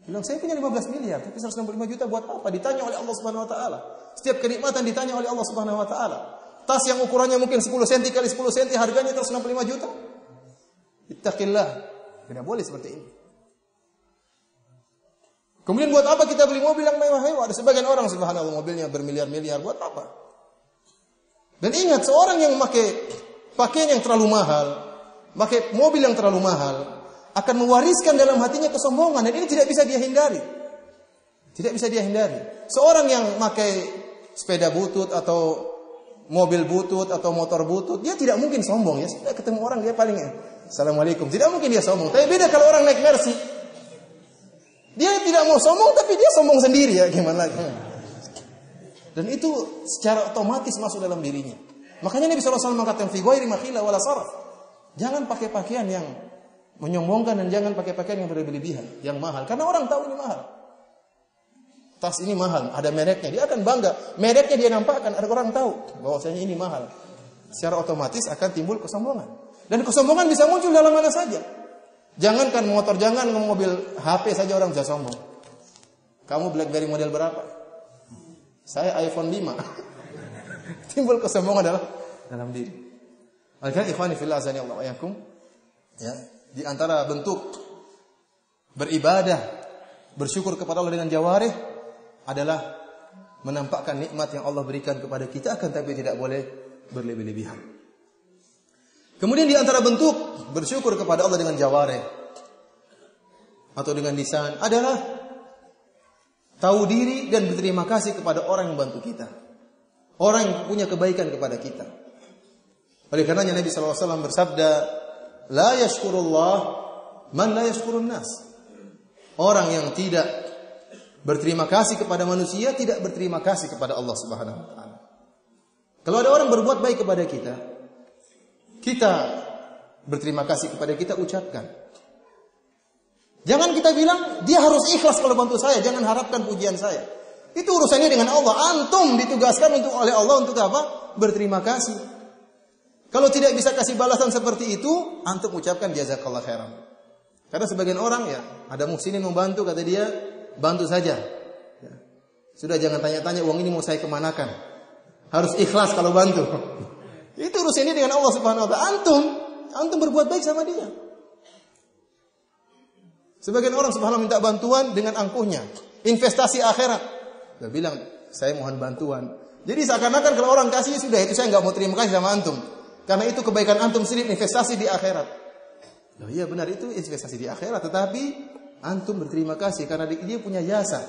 Bilang saya punya 15 miliar, tapi 165 juta buat apa? Ditanya oleh Allah Subhanahu wa taala. Setiap kenikmatan ditanya oleh Allah Subhanahu wa taala. Tas yang ukurannya mungkin 10 cm kali 10 cm harganya 165 juta. Ittaqillah. Tidak boleh seperti ini. Kemudian buat apa kita beli mobil yang mewah-mewah? Ada sebagian orang subhanallah mobilnya bermiliar-miliar, buat apa? Dan ingat, seorang yang memakai pakaian yang terlalu mahal, memakai mobil yang terlalu mahal, akan mewariskan dalam hatinya kesombongan, dan ini tidak bisa dia hindari. Tidak bisa dia hindari. Seorang yang memakai sepeda butut atau mobil butut atau motor butut, dia tidak mungkin sombong ya. Sudah ketemu orang dia paling assalamualaikum. Tidak mungkin dia sombong. Tapi beda kalau orang naik Mercy. Dia tidak mau sombong tapi dia sombong sendiri ya, gimana lagi. Dan itu secara otomatis masuk dalam dirinya. Makanya Nabi SAW mengatakan fi ghairi makhila wala saraf. Jangan pakai pakaian yang menyombongkan dan jangan pakai pakaian yang berlebihan, yang mahal. Karena orang tahu ini mahal. Tas ini mahal, ada mereknya, dia akan bangga. Mereknya dia nampakkan, ada orang tahu bahwasanya ini mahal. Secara otomatis akan timbul kesombongan. Dan kesombongan bisa muncul dalam mana saja. Jangankan motor, jangan mobil, HP saja orang bisa sombong. Kamu BlackBerry model berapa? Saya iPhone 5. Timbul kesombongan dalam diri. Alhamdulillah ikhwani fillah azani Allah wa iyyakum. Ya, di antara bentuk beribadah, bersyukur kepada Allah dengan jawarih adalah menampakkan nikmat yang Allah berikan kepada kita, akan tapi tidak boleh berlebih-lebihan. Kemudian di antara bentuk bersyukur kepada Allah dengan jawarih atau dengan lisan adalah tahu diri dan berterima kasih kepada orang yang membantu kita, orang yang punya kebaikan kepada kita. Oleh karenanya Nabi SAW bersabda, la yashkurullah man la yashkurun nas. Orang yang tidak berterima kasih kepada manusia tidak berterima kasih kepada Allah Subhanahu wa taala. Kalau ada orang berbuat baik kepada kita, kita berterima kasih kepada kita, ucapkan. Jangan kita bilang dia harus ikhlas kalau bantu saya, jangan harapkan pujian saya. Itu urusannya dengan Allah. Antum ditugaskan oleh Allah untuk apa? Berterima kasih. Kalau tidak bisa kasih balasan seperti itu, antum ucapkan jazakallah khairan. Karena sebagian orang ya, ada muhsinin membantu, kata dia, bantu saja. Ya. Sudah jangan tanya-tanya uang ini mau saya kemanakan. Harus ikhlas kalau bantu. Itu urusannya dengan Allah Subhanahu wa taala. Antum berbuat baik sama dia. Sebagian orang subhanallah minta bantuan dengan angkuhnya, investasi akhirat. Dia bilang, saya mohon bantuan. Jadi seakan-akan kalau orang kasih sudah itu saya enggak mau terima kasih sama antum. Karena itu kebaikan antum sendiri, investasi di akhirat. Loh iya benar, itu investasi di akhirat, tetapi antum berterima kasih karena dia punya jasa.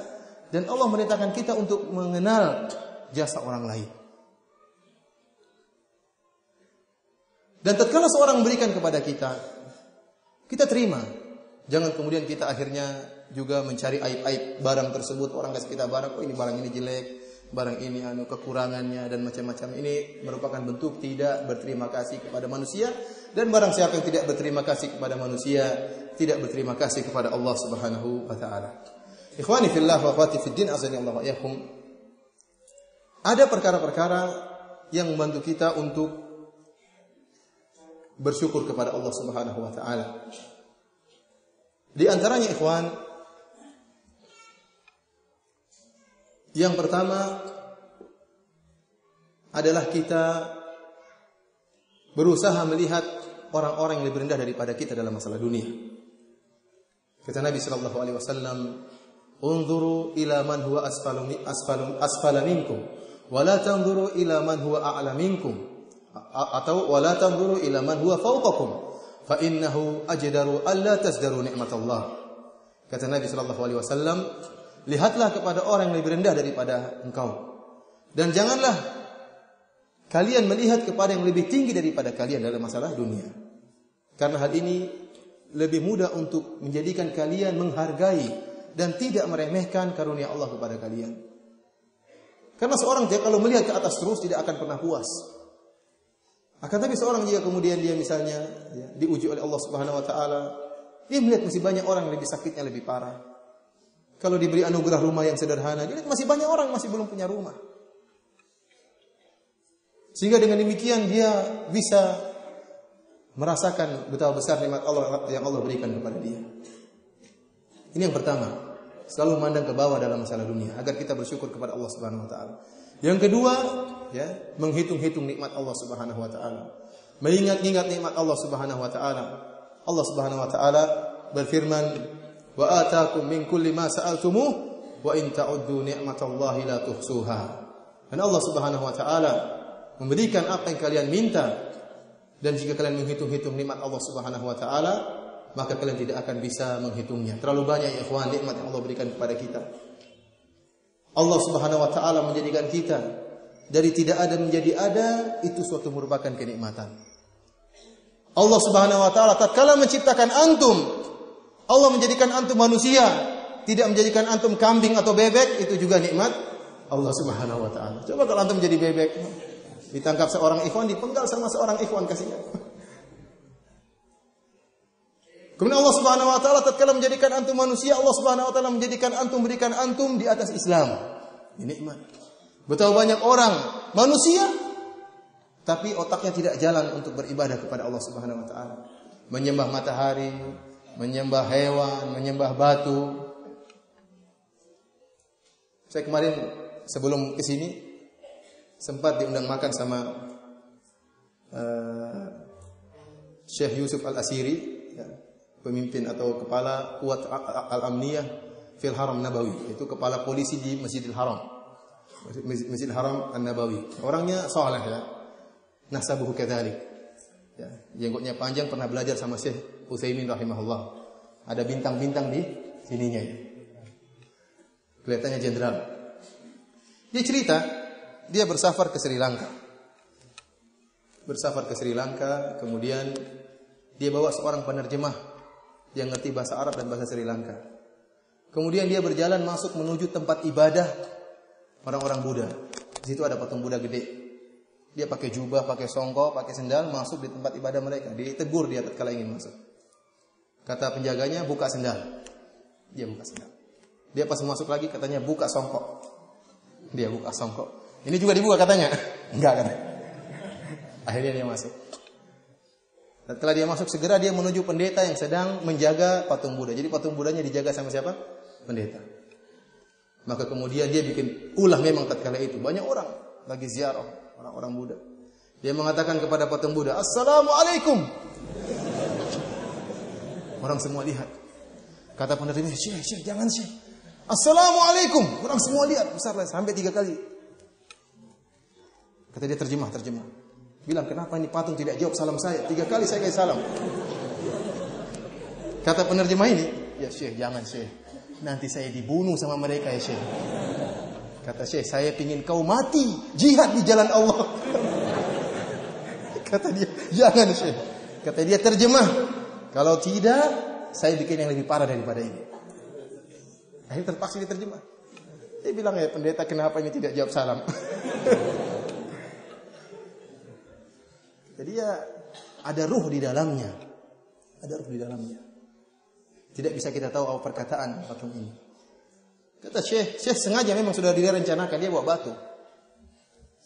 Dan Allah merintahkan kita untuk mengenal jasa orang lain. Dan tatkala seorang memberikan kepada kita, kita terima. Jangan kemudian kita akhirnya juga mencari aib-aib barang tersebut. Orang kasih kita barang, oh ini barang ini jelek, barang ini kekurangannya dan macam-macam. Ini merupakan bentuk tidak berterima kasih kepada manusia. Dan barang siapa yang tidak berterima kasih kepada manusia, tidak berterima kasih kepada Allah Subhanahu wa taala. Ikhwani fillah wa akhwati fiddin, azani Allah wa iyyakum. Ada perkara-perkara yang membantu kita untuk bersyukur kepada Allah Subhanahu wa taala. Di antaranya ikhwan, yang pertama adalah kita berusaha melihat orang-orang yang lebih rendah daripada kita dalam masalah dunia. Kata Nabi sallallahu alaihi wasallam, Unzuru ila man huwa asfala minkum wa la tanzuru ila man huwa a'la minkum atau wa la tanzuru ila man huwa fawqakum fa innahu ajdaru alla tasdaru ni'matallah. Kata Nabi sallallahu alaihi wasallam, lihatlah kepada orang yang lebih rendah daripada engkau dan janganlah kalian melihat kepada yang lebih tinggi daripada kalian dalam masalah dunia. Karena hal ini lebih mudah untuk menjadikan kalian menghargai dan tidak meremehkan karunia Allah kepada kalian. Karena seorang jika kalau melihat ke atas terus tidak akan pernah puas. Akan tapi seorang jika kemudian dia misalnya diuji oleh Allah Subhanahu wa taala, dia melihat masih banyak orang yang lebih sakitnya lebih parah. Kalau diberi anugerah rumah yang sederhana, dia lihat masih banyak orang masih belum punya rumah. Sehingga dengan demikian dia bisa merasakan betapa besar nikmat Allah yang Allah berikan kepada dia. Ini yang pertama, selalu memandang ke bawah dalam masalah dunia agar kita bersyukur kepada Allah Subhanahu wa taala. Yang kedua, menghitung-hitung nikmat Allah Subhanahu wa taala. Mengingat-ingat nikmat Allah Subhanahu wa taala. Allah Subhanahu wa taala berfirman, "Wa ataakum min kulli ma sa'altumuh wa in ta'uddu ni'matallahi la tuhsuha." Dan Allah Subhanahu wa taala memberikan apa yang kalian minta, dan jika kalian menghitung-hitung nikmat Allah Subhanahu wa taala, maka kalian tidak akan bisa menghitungnya. Terlalu banyak ya ikhwan nikmat yang Allah berikan kepada kita. Allah Subhanahu wa taala menjadikan kita dari tidak ada menjadi ada, itu suatu merupakan kenikmatan. Allah Subhanahu wa taala tatkala menciptakan antum, Allah menjadikan antum manusia, tidak menjadikan antum kambing atau bebek, itu juga nikmat Allah Subhanahu wa taala. Coba kalau antum jadi bebek, ditangkap seorang ikhwan, dipenggal sama seorang ikhwan kasihan. Kemudian Allah Subhanahu wa taala tatkala menjadikan antum manusia, Allah Subhanahu wa taala menjadikan antum, berikan antum di atas Islam. Ini nikmat. Betapa banyak orang manusia tapi otaknya tidak jalan untuk beribadah kepada Allah Subhanahu wa taala. Menyembah matahari, menyembah hewan, menyembah batu. Saya kemarin sebelum ke sini sempat diundang makan sama Syekh Yusuf Al-Asiri, pemimpin atau kepala Kuwat Al-Amniyah fil Haram Nabawi, itu kepala polisi di Masjidil Haram, Masjidil Haram An-Nabawi. Orangnya saleh ya, nasabuhu kadzalik. Ya, jenggotnya panjang, pernah belajar sama Syekh Utsaimin rahimahullah. Ada bintang-bintang di sininya ya. Kelihatannya jenderal. Dia cerita, dia bersafar ke Sri Lanka. Bersafar ke Sri Lanka, kemudian dia bawa seorang penerjemah yang ngerti bahasa Arab dan bahasa Sri Lanka. Kemudian dia berjalan masuk menuju tempat ibadah orang-orang Buddha. Di situ ada patung Buddha gede. Dia pakai jubah, pakai songkok, pakai sendal, masuk di tempat ibadah mereka. Ditegur dia tatkala ingin masuk. Kata penjaganya, buka sendal. Dia buka sendal. Dia pas masuk lagi katanya, buka songkok. Dia buka songkok. Ini juga dibuka katanya. Enggak katanya. Akhirnya dia masuk. Setelah dia masuk, segera dia menuju pendeta yang sedang menjaga patung Buddha. Jadi patung Buddhanya dijaga sama siapa? Pendeta. Maka kemudian dia bikin ulah memang tatkala itu. Banyak orang lagi ziarah, orang-orang Buddha. Dia mengatakan kepada patung Buddha, "Assalamualaikum." Orang semua lihat. Kata penerima, "Syekh, jangan Syekh. Assalamualaikum." Orang semua lihat, besar lah, sampai 3 kali. Kata dia terjemah. Bilang, kenapa ini patung tidak jawab salam saya? 3 kali saya kasih salam. Kata penerjemah ini, ya Syekh, jangan Syekh. Nanti saya dibunuh sama mereka ya Syekh. Kata Syekh, saya pingin kau mati, jihad di jalan Allah. Kata dia, jangan Syekh. Kata dia terjemah, kalau tidak, saya bikin yang lebih parah daripada ini. Akhirnya terpaksa diterjemah. Dia bilang, ya pendeta, kenapa ini tidak jawab salam? Jadi ya ada ruh di dalamnya. Ada ruh di dalamnya. Tidak bisa kita tahu apa perkataan patung ini. Kata Syekh sengaja memang sudah direncanakan, dia bawa batu.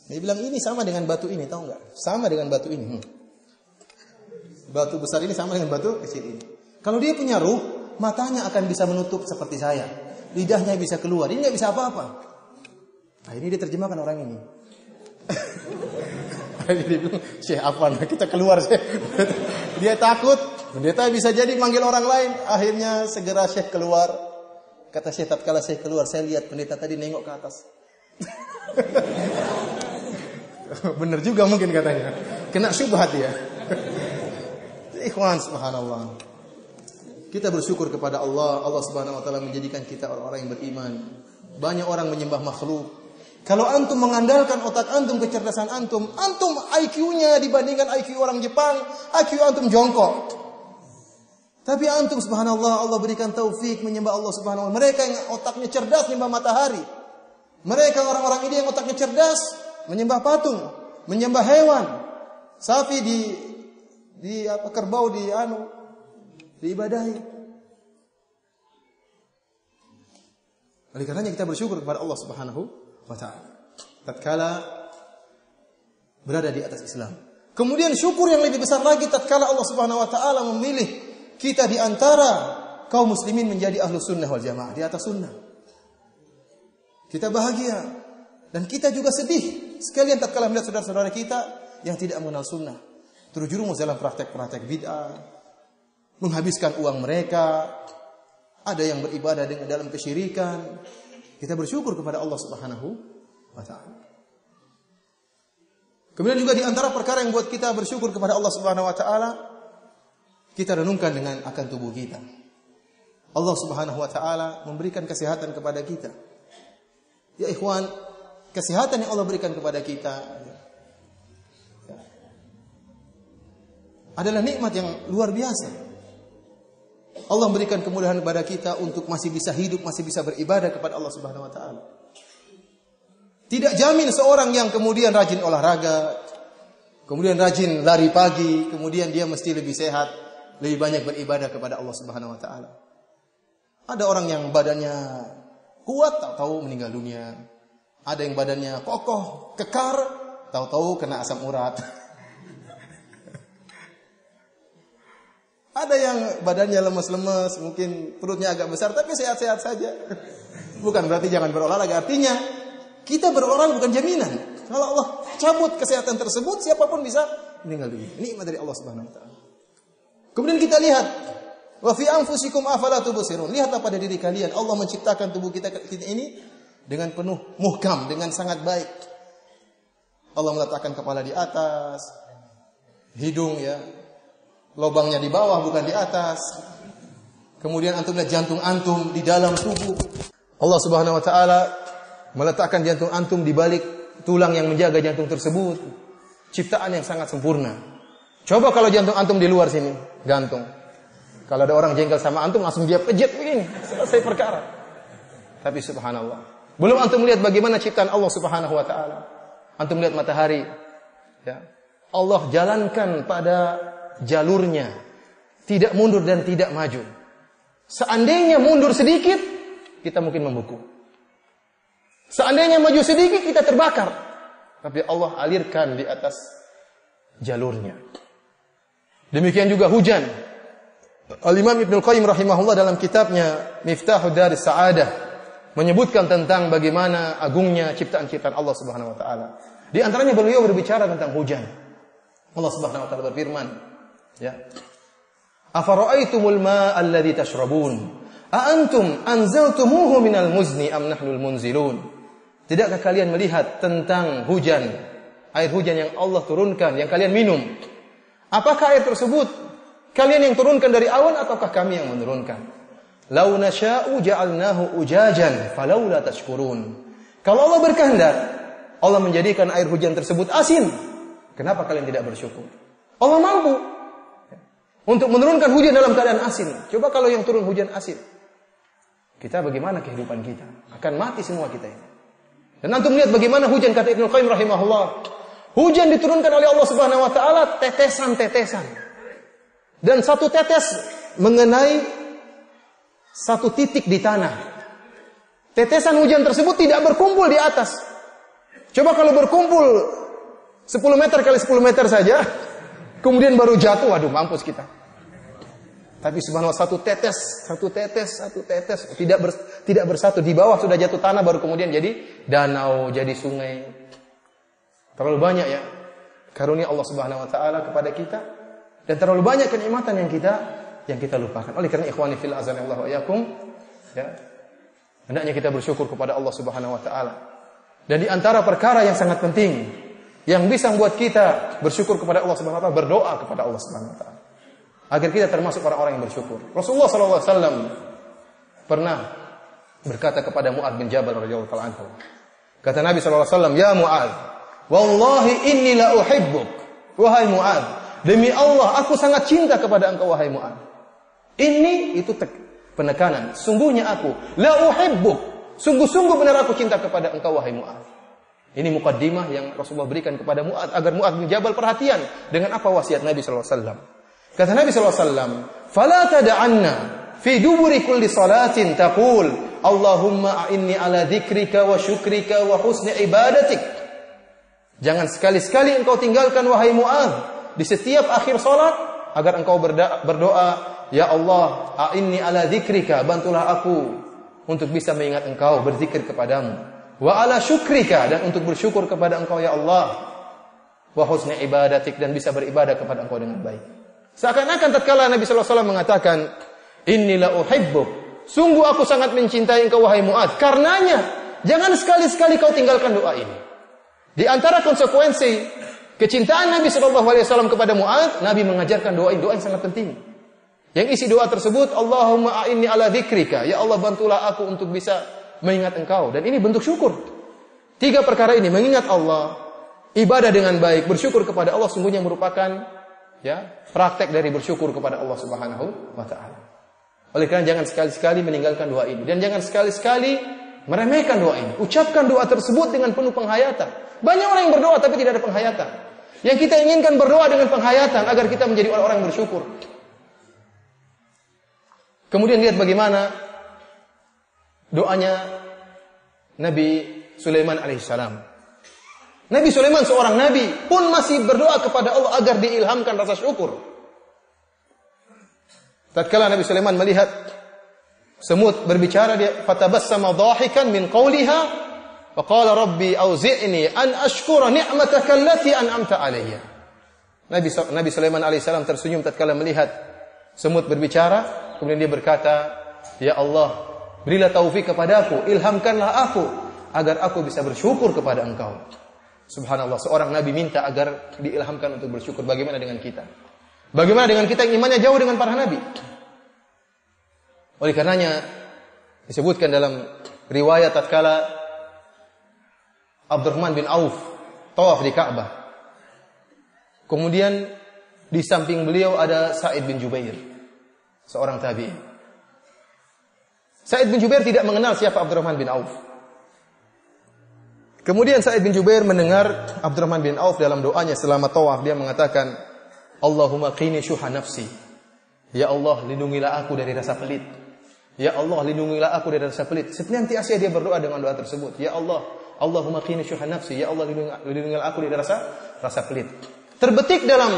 Dia bilang ini sama dengan batu ini, tahu enggak? Sama dengan batu ini. Batu besar ini sama dengan batu kecil ini. Kalau dia punya ruh, matanya akan bisa menutup seperti saya. Lidahnya bisa keluar, ini enggak bisa apa-apa. Nah, ini diterjemahkan orang ini. Dia bilang, Syekh apa? Kita keluar Syekh. Dia takut, pendeta bisa jadi manggil orang lain. Akhirnya segera Syekh keluar. Kata saya, tatkala saya keluar, saya lihat pendeta tadi nengok ke atas. Benar juga mungkin katanya. Kena syubhat ya. Ikhwan, subhanallah. Kita bersyukur kepada Allah. Allah Subhanahu wa taala menjadikan kita orang-orang yang beriman. Banyak orang menyembah makhluk. Kalau antum mengandalkan otak antum, kecerdasan antum IQ-nya dibandingkan IQ orang Jepang, IQ antum jongkok. Tapi antum subhanallah, Allah berikan taufik menyembah Allah subhanahu wa ta'ala. Mereka yang otaknya cerdas menyembah matahari. Mereka orang-orang ini yang otaknya cerdas menyembah patung, menyembah hewan. Sapi kerbau diibadahi. Oleh karenanya kita bersyukur kepada Allah Subhanahu wa taala tatkala berada di atas Islam. Kemudian syukur yang lebih besar lagi tatkala Allah Subhanahu wa taala memilih kita di antara kaum muslimin menjadi ahlus sunnah wal jamaah, di atas sunnah. Kita bahagia dan kita juga sedih sekalian tatkala melihat saudara-saudara kita yang tidak mengenal sunnah, terjerumus dalam praktek-praktek bid'ah, menghabiskan uang mereka, ada yang beribadah dengan dalam kesyirikan. Kita bersyukur kepada Allah Subhanahu wa taala. Kemudian juga di antara perkara yang buat kita bersyukur kepada Allah Subhanahu wa taala, kita renungkan dengan akan tubuh kita. Allah Subhanahu wa taala memberikan kesehatan kepada kita. Ya ikhwan, kesehatan yang Allah berikan kepada kita adalah nikmat yang luar biasa. Allah memberikan kemudahan kepada kita untuk masih bisa hidup, masih bisa beribadah kepada Allah Subhanahu wa taala. Tidak jamin seorang yang kemudian rajin olahraga, kemudian rajin lari pagi, kemudian dia mesti lebih sehat, lebih banyak beribadah kepada Allah Subhanahu wa taala. Ada orang yang badannya kuat, tahu-tahu meninggal dunia. Ada yang badannya kokoh, kekar, tahu-tahu kena asam urat. Ada yang badannya lemes-lemes, mungkin perutnya agak besar tapi sehat-sehat saja. Bukan berarti jangan berolahraga, artinya kita berolahraga bukan jaminan. Kalau Allah cabut kesehatan tersebut, siapapun bisa meninggal dunia. Nikmat dari Allah Subhanahu wa taala. Kemudian kita lihat, wa fi anfusikum afala tubsirun. Lihatlah pada diri kalian, Allah menciptakan tubuh kita ini dengan penuh muhkam, dengan sangat baik. Allah meletakkan kepala di atas, hidung ya, lubangnya di bawah bukan di atas. Kemudian antum lihat jantung antum di dalam tubuh. Allah Subhanahu wa taala meletakkan jantung antum di balik tulang yang menjaga jantung tersebut. Ciptaan yang sangat sempurna. Coba kalau jantung antum di luar sini, gantung. Kalau ada orang jengkel sama antum, langsung dia pejit begini, selesai perkara. Tapi subhanallah, belum antum lihat bagaimana ciptaan Allah Subhanahu wa taala. Antum lihat matahari, ya. Allah jalankan pada jalurnya, tidak mundur dan tidak maju. Seandainya mundur sedikit, kita mungkin membeku. Seandainya maju sedikit, kita terbakar. Tapi Allah alirkan di atas jalurnya. Demikian juga hujan. Al-Imam Ibnul Qayyim rahimahullah dalam kitabnya Miftahud Daris Sa'adah menyebutkan tentang bagaimana agungnya ciptaan-ciptaan Allah Subhanahu wa taala. Di antaranya beliau berbicara tentang hujan. Allah Subhanahu wa taala berfirman, ya. Afara'aitumul ma'a alladhi tashrabun? A antum anzaltumuhu minal muzni am nahnul munzilun? Tidakkah kalian melihat tentang hujan, air hujan yang Allah turunkan, yang kalian minum? Apakah air tersebut kalian yang turunkan dari awan ataukah kami yang menurunkan? Lau nasya'u ja'alnahu ujajan falaula tashkurun. Kalau Allah berkehendak, Allah menjadikan air hujan tersebut asin. Kenapa kalian tidak bersyukur? Allah mampu untuk menurunkan hujan dalam keadaan asin. Coba kalau yang turun hujan asin, kita bagaimana kehidupan kita? Akan mati semua kita ini. Dan antum lihat bagaimana hujan, kata Ibnu Qayyim rahimahullah. Hujan diturunkan oleh Allah Subhanahu wa taala tetesan-tetesan. Dan satu tetes mengenai satu titik di tanah. Tetesan hujan tersebut tidak berkumpul di atas. Coba kalau berkumpul 10 meter kali 10 meter saja, kemudian baru jatuh, waduh mampus kita. Tapi subhanallah satu tetes tidak bersatu, di bawah sudah jatuh tanah, baru kemudian jadi danau, jadi sungai. Terlalu banyak ya karunia Allah Subhanahu wa taala kepada kita, dan terlalu banyak kenikmatan yang kita lupakan. Oleh karena ikhwani fil azan Allah wa yakum, ya. Hendaknya kita bersyukur kepada Allah Subhanahu wa taala. Dan di antara perkara yang sangat penting yang bisa membuat kita bersyukur kepada Allah Subhanahu wa taala, berdoa kepada Allah Subhanahu wa taala. Agar kita termasuk orang-orang yang bersyukur. Rasulullah sallallahu alaihi wasallam pernah berkata kepada Mu'adz bin Jabal radhiyallahu anhu. Kata Nabi sallallahu alaihi wasallam, "Ya Mu'adz, wallahi inni la uhibbuk." Wahai Mu'adz, demi Allah aku sangat cinta kepada engkau wahai Mu'adz. Ini itu penekanan. Sungguhnya aku la uhibbuk. Sungguh-sungguh benar aku cinta kepada engkau wahai Mu'adz. Ini mukaddimah yang Rasulullah berikan kepada Mu'adz agar Mu'adz bin Jabal perhatian dengan apa wasiat Nabi sallallahu alaihi wasallam. Kata Nabi sallallahu alaihi wasallam, "Fala tad'anna fi duburi kulli salatin taqul Allahumma a'inni ala dzikrika wa syukrika wa husni ibadatik." Jangan sekali-sekali engkau tinggalkan wahai Mu'adz di setiap akhir salat agar engkau berdoa, "Ya Allah, a'inni ala dzikrika, bantulah aku untuk bisa mengingat engkau, berzikir kepadamu. Wa ala syukrika, dan untuk bersyukur kepada engkau ya Allah. Wa husni ibadatik, dan bisa beribadah kepada engkau dengan baik." Seakan-akan tatkala Nabi sallallahu alaihi wasallam mengatakan, "Inni la uhibbuk." Sungguh aku sangat mencintai engkau wahai Mu'adz. Karenanya, jangan sekali-sekali kau tinggalkan doa ini. Di antara konsekuensi kecintaan Nabi sallallahu alaihi wasallam kepada Mu'adz, Nabi mengajarkan doa yang sangat penting. Yang isi doa tersebut, Allahumma a'inni ala dzikrika. Ya Allah, bantulah aku untuk bisa mengingat engkau. Dan ini bentuk syukur. 3 perkara ini, mengingat Allah, ibadah dengan baik, bersyukur kepada Allah, sungguhnya merupakan praktek dari bersyukur kepada Allah Subhanahu wa taala. Oleh karena jangan sekali-sekali meninggalkan doa ini, dan jangan sekali-sekali meremehkan doa ini. Ucapkan doa tersebut dengan penuh penghayatan. Banyak orang yang berdoa tapi tidak ada penghayatan. Yang kita inginkan berdoa dengan penghayatan agar kita menjadi orang-orang yang bersyukur. Kemudian lihat bagaimana doanya Nabi Sulaiman alaihissalam. Nabi Sulaiman seorang nabi pun masih berdoa kepada Allah agar diilhamkan rasa syukur. Tatkala Nabi Sulaiman melihat semut berbicara, dia fatabassama dhahikan min qawliha wa qala rabbi auzi'ni an ashkura ni'mataka allati an'amta alayya. Nabi Sulaiman alaihissalam tersenyum tatkala melihat semut berbicara, kemudian dia berkata, "Ya Allah, berilah taufik kepadaku, ilhamkanlah aku agar aku bisa bersyukur kepada Engkau." Subhanallah, seorang nabi minta agar diilhamkan untuk bersyukur. Bagaimana dengan kita? Bagaimana dengan kita yang imannya jauh dengan para nabi? Oleh karenanya disebutkan dalam riwayat tatkala Abdurrahman bin Auf tawaf di Ka'bah. Kemudian di samping beliau ada Sa'id bin Jubair, seorang tabi'in. Sa'id bin Jubair tidak mengenal siapa Abdurrahman bin Auf. Kemudian Sa'id bin Jubair mendengar Abdurrahman bin Auf dalam doanya selama tawaf, dia mengatakan, "Allahumma qini syuha nafsi." Ya Allah, lindungilah aku dari rasa pelit. Ya Allah, lindungilah aku dari rasa pelit. Senantiasa dia berdoa dengan doa tersebut. Ya Allah, Allahumma qini syuha nafsi. Ya Allah, lindungilah aku dari rasa pelit. Terbetik dalam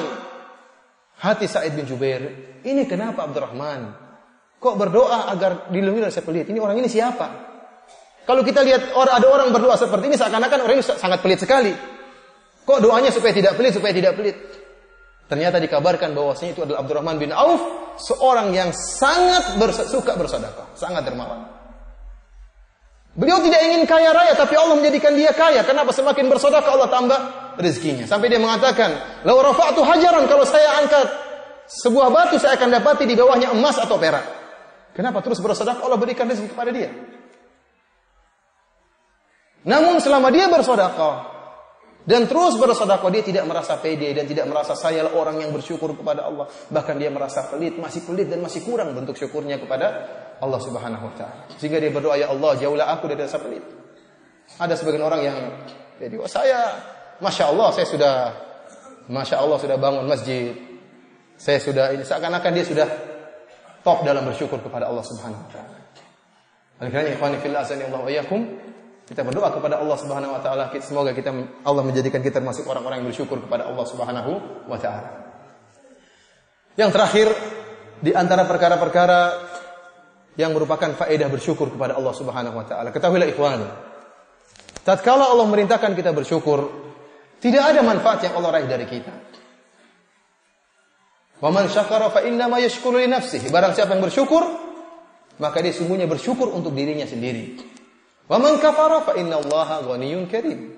hati Sa'id bin Jubair, ini kenapa Abdurrahman kok berdoa agar dilindungi dari rasa pelit? Ini orang ini siapa? Kalau kita lihat ada orang berdoa seperti ini, seakan-akan orang ini sangat pelit sekali. Kok doanya supaya tidak pelit? Ternyata dikabarkan bahwasanya itu adalah Abdurrahman bin Auf, seorang yang sangat suka bersedekah, sangat dermawan. Beliau tidak ingin kaya raya, tapi Allah menjadikan dia kaya. Kenapa? Semakin bersedekah Allah tambah rezekinya. Sampai dia mengatakan, "Lau rafa'tu hajaran," kalau saya angkat sebuah batu, saya akan dapati di bawahnya emas atau perak. Kenapa? Terus bersedekah, Allah berikan rezeki kepada dia. Namun selama dia bersedekah dan terus bersedekah, dia tidak merasa pede dan tidak merasa saya orang yang bersyukur kepada Allah. Bahkan dia merasa pelit dan masih kurang bentuk syukurnya kepada Allah Subhanahu wa taala. Sehingga dia berdoa, "Ya Allah, jauhlah aku dari rasa pelit." Ada sebagian orang yang jadi, Masya Allah sudah bangun masjid. Saya sudah ini, seakan-akan dia sudah top dalam bersyukur kepada Allah Subhanahu wa taala. Oleh karena ikhwani fillah azanillahu wa iyyakum, kita berdoa kepada Allah Subhanahu wa taala, semoga Allah menjadikan kita termasuk orang-orang yang bersyukur kepada Allah Subhanahu wa taala. Yang terakhir, di antara perkara-perkara yang merupakan faedah bersyukur kepada Allah Subhanahu wa taala. Ketahuilah ikhwan, tatkala Allah merintahkan kita bersyukur, tidak ada manfaat yang Allah raih dari kita. Wa man syakara fa inna ma yashkuru li nafsihi. Barang siapa yang bersyukur, maka dia sungguhnya bersyukur untuk dirinya sendiri. Wa man kafara fa innallaha ghaniyyun karim.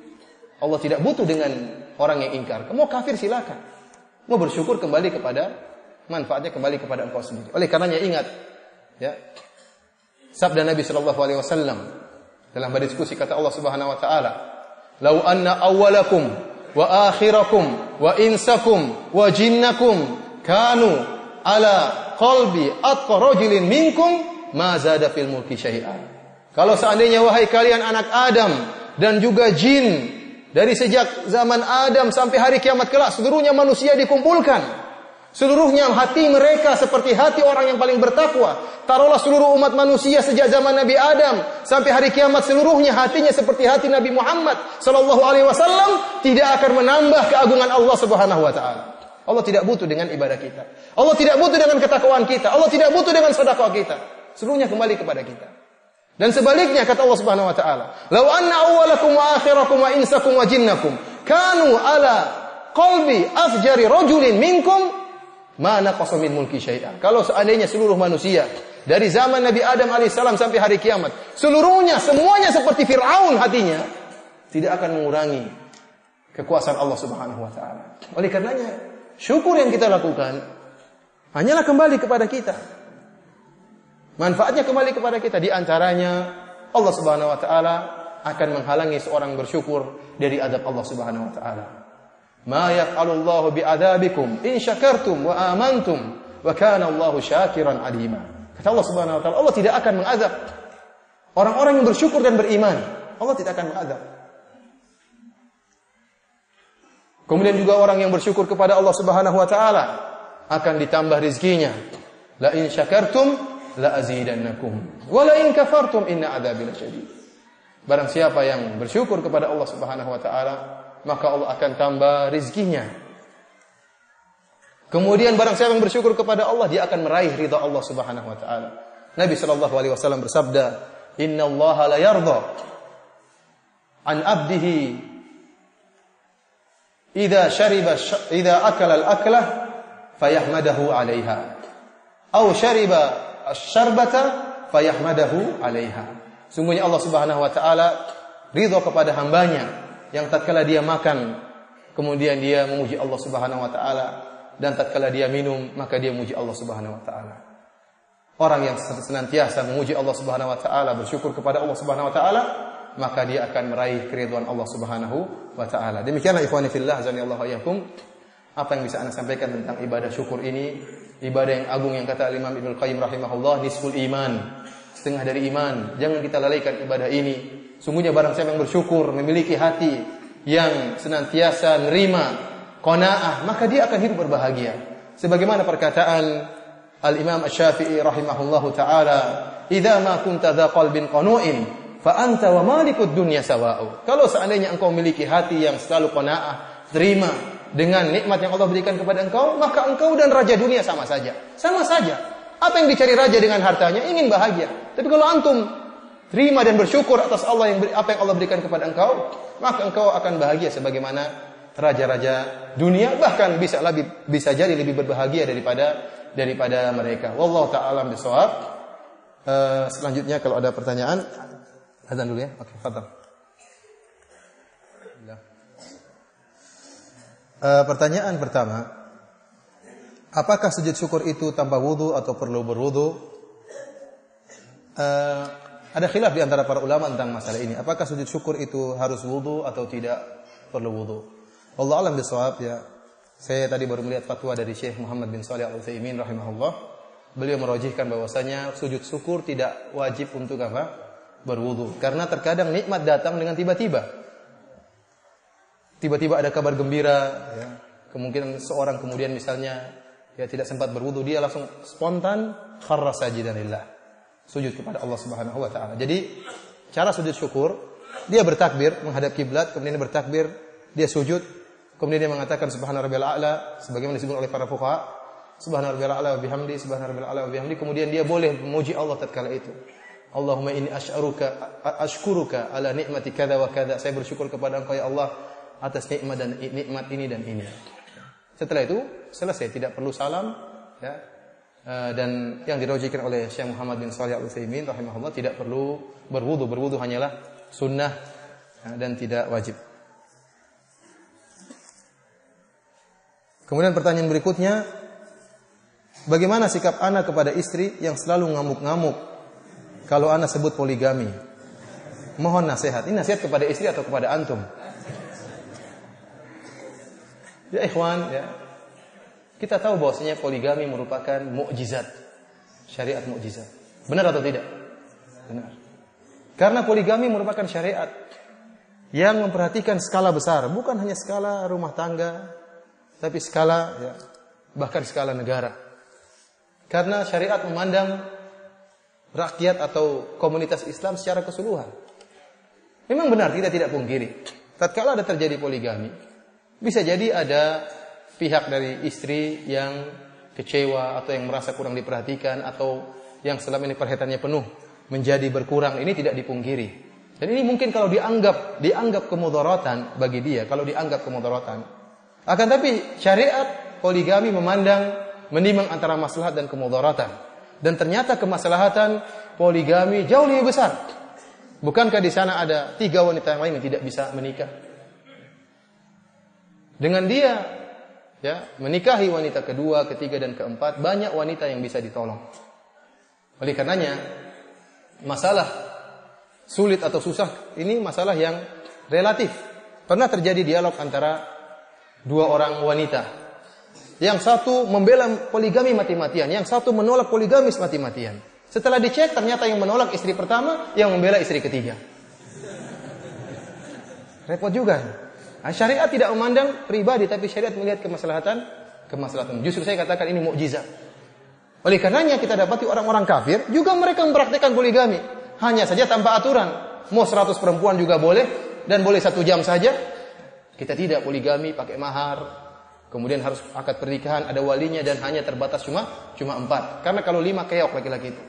Allah tidak butuh dengan orang yang ingkar. Mau kafir silakan. Mau bersyukur kembali kepada manfaatnya kembali kepada engkau sendiri. Oleh karenanya ingat ya. Sabda Nabi sallallahu alaihi wasallam dalam diskusi kata Allah Subhanahu wa taala, "Lau anna awwalakum wa akhirakum wa insakum wa jinnakum kanu ala qalbi atqa rajulin minkum ma zada fil mulki syai'an." Kalau seandainya wahai kalian anak Adam dan juga jin dari sejak zaman Adam sampai hari kiamat kelak seluruhnya manusia dikumpulkan. Seluruhnya hati mereka seperti hati orang yang paling bertakwa. Taruhlah seluruh umat manusia sejak zaman Nabi Adam sampai hari kiamat seluruhnya hatinya seperti hati Nabi Muhammad sallallahu alaihi wasallam, tidak akan menambah keagungan Allah Subhanahu wa taala. Allah tidak butuh dengan ibadah kita. Allah tidak butuh dengan ketakwaan kita. Allah tidak butuh dengan sedekah kita. Seluruhnya kembali kepada kita. Dan sebaliknya kata Allah Subhanahu wa taala, "Lau anna awwalakum wa akhirakum wa insakum wa jinnakum kanu ala qalbi afjari rajulin minkum ma naqasa min mulki syai'an." Kalau seandainya seluruh manusia dari zaman Nabi Adam alaihissalam sampai hari kiamat, seluruhnya semuanya seperti Firaun hatinya, tidak akan mengurangi kekuasaan Allah Subhanahu wa taala. Oleh karenanya, syukur yang kita lakukan hanyalah kembali kepada kita. Manfaatnya kembali kepada kita. Di antaranya Allah Subhanahu wa taala akan menghalangi seorang bersyukur dari azab Allah Subhanahu wa taala. Ma yaf'alullahu bi'adabikum in syakartum wa amantum wa kana Allahu syakiran alima. Kata Allah Subhanahu wa taala, Allah tidak akan mengazab orang-orang yang bersyukur dan beriman. Allah tidak akan mengazab. Kemudian juga orang yang bersyukur kepada Allah Subhanahu wa taala akan ditambah rezekinya. La in syakartum la azidannakum wa la in kafartum inna adzabi lasyadid. Barang siapa yang bersyukur kepada Allah Subhanahu wa taala, maka Allah akan tambah rezekinya. Kemudian barang siapa yang bersyukur kepada Allah, dia akan meraih ridha Allah Subhanahu wa taala. Nabi sallallahu alaihi wasallam bersabda, "Innallaha la yarda an 'abdihi idza akala al-aklah fayahmadahu 'alaiha aw syariba asy-syarbata fayahmadahu 'alaiha." Sungguhnya Allah Subhanahu wa taala ridha kepada hambanya yang tatkala dia makan kemudian dia memuji Allah Subhanahu wa taala, dan tatkala dia minum maka dia memuji Allah Subhanahu wa taala. Orang yang senantiasa memuji Allah Subhanahu wa taala, bersyukur kepada Allah Subhanahu wa taala, maka dia akan meraih keridhaan Allah Subhanahu wa taala. Demikianlah ikhwani fillah azanillahu wa iyyakum apa yang bisa Anda sampaikan tentang ibadah syukur ini, ibadah yang agung yang kata Imam Ibnu Qayyim rahimahullah, nisful iman, setengah dari iman. Jangan kita lalaikan ibadah ini. Sungguhnya barang siapa yang bersyukur, memiliki hati yang senantiasa menerima qanaah, maka dia akan hidup berbahagia. Sebagaimana perkataan Al-Imam Asy-Syafi'i rahimahullahu taala, "Idza ma kunta dza qalbin qanu'in fa anta wa malikud dunya sawa'u." Kalau seandainya engkau memiliki hati yang selalu qanaah, terima dengan nikmat yang Allah berikan kepada engkau, maka engkau dan raja dunia sama saja. Sama saja. Apa yang dicari raja dengan hartanya? Ingin bahagia. Tapi kalau antum terima dan bersyukur atas apa yang Allah berikan kepada engkau, maka engkau akan bahagia sebagaimana raja-raja dunia, bahkan bisa jadi lebih berbahagia daripada mereka. Wallahu ta'ala bishawab. Selanjutnya kalau ada pertanyaan, azan dulu ya. Oke, fadhal. Pertanyaan pertama, apakah sujud syukur itu tanpa wudu atau perlu berwudu? Ada khilaf di antara para ulama tentang masalah ini. Apakah sujud syukur itu harus wudu atau tidak perlu wudu? Wallahu a'lam bishawab ya. Saya tadi baru melihat fatwa dari Syekh Muhammad bin Shalih Al-Utsaimin rahimahullah. Beliau merajihkan bahwasanya sujud syukur tidak wajib untuk apa? Berwudu. Karena terkadang nikmat datang dengan tiba-tiba. Tiba-tiba ada kabar gembira, ya. Kemungkinan seorang kemudian misalnya ya tidak sempat berwudu, dia langsung spontan kharra sajidan lillah, sujud kepada Allah Subhanahu wa taala. Jadi cara sujud syukur, dia bertakbir menghadap kiblat, kemudian dia bertakbir, dia sujud, kemudian dia mengatakan subhana rabbiyal a'la sebagaimana disebut oleh para fuqaha, subhana rabbiyal a'la wa bihamdi, subhana rabbiyal a'la wa bihamdi, kemudian dia boleh memuji Allah tatkala itu. Allahumma inni ashkuruka ala ni'mati kadza wa kadza. Saya bersyukur kepada Engkau ya Allah atas nikmat ini dan ini. Setelah itu selesai, tidak perlu salam, ya. dan yang dirojikan oleh Syekh Muhammad bin Shalih Al-Utsaimin rahimahullah, tidak perlu berwudu. Berwudu hanyalah sunnah dan tidak wajib. Kemudian pertanyaan berikutnya, bagaimana sikap ana kepada istri yang selalu ngamuk-ngamuk kalau ana sebut poligami? Mohon nasihat. Ini nasihat kepada istri atau kepada antum? Ya ikhwan, ya. Kita tahu bahwasanya poligami merupakan mukjizat. Syariat mukjizat. Benar atau tidak? Benar. Karena poligami merupakan syariat yang memperhatikan skala besar, bukan hanya skala rumah tangga, tapi skala, ya, bahkan skala negara. Karena syariat memandang rakyat atau komunitas Islam secara keseluruhan. Memang benar, kita tidak pungkiri. Tatkala ada terjadi poligami, bisa jadi ada pihak dari istri yang kecewa atau yang merasa kurang diperhatikan atau yang selama ini perhatiannya penuh menjadi berkurang. Ini tidak dipungkiri. Dan ini mungkin kalau dianggap kemudaratan bagi dia, kalau dianggap kemudaratan. Akan tapi syariat poligami memandang menimbang antara maslahat dan kemudaratan. Dan ternyata kemaslahatan poligami jauh lebih besar. Bukankah di sana ada 3 wanita yang lain yang tidak bisa menikah? Dengan dia, ya, menikahi wanita kedua, ketiga, dan keempat, banyak wanita yang bisa ditolong. Oleh karenanya, masalah sulit atau susah ini masalah yang relatif. Pernah terjadi dialog antara 2 orang wanita. Yang satu membela poligami mati-matian, yang satu menolak poligamis mati-matian. Setelah dicek, ternyata yang menolak istri pertama, yang membela istri ketiga. Repot juga. Nah, syariat tidak memandang pribadi, tapi syariat melihat kemaslahatan. Justru saya katakan ini mukjizat. Oleh karenanya kita dapati orang-orang kafir juga mereka mempraktikkan poligami, hanya saja tanpa aturan. Mau 100 perempuan juga boleh, dan boleh 1 jam saja. Kita tidak poligami pakai mahar. Kemudian harus akad pernikahan, ada walinya, dan hanya terbatas cuma 4. Karena kalau 5 keok laki-laki itu.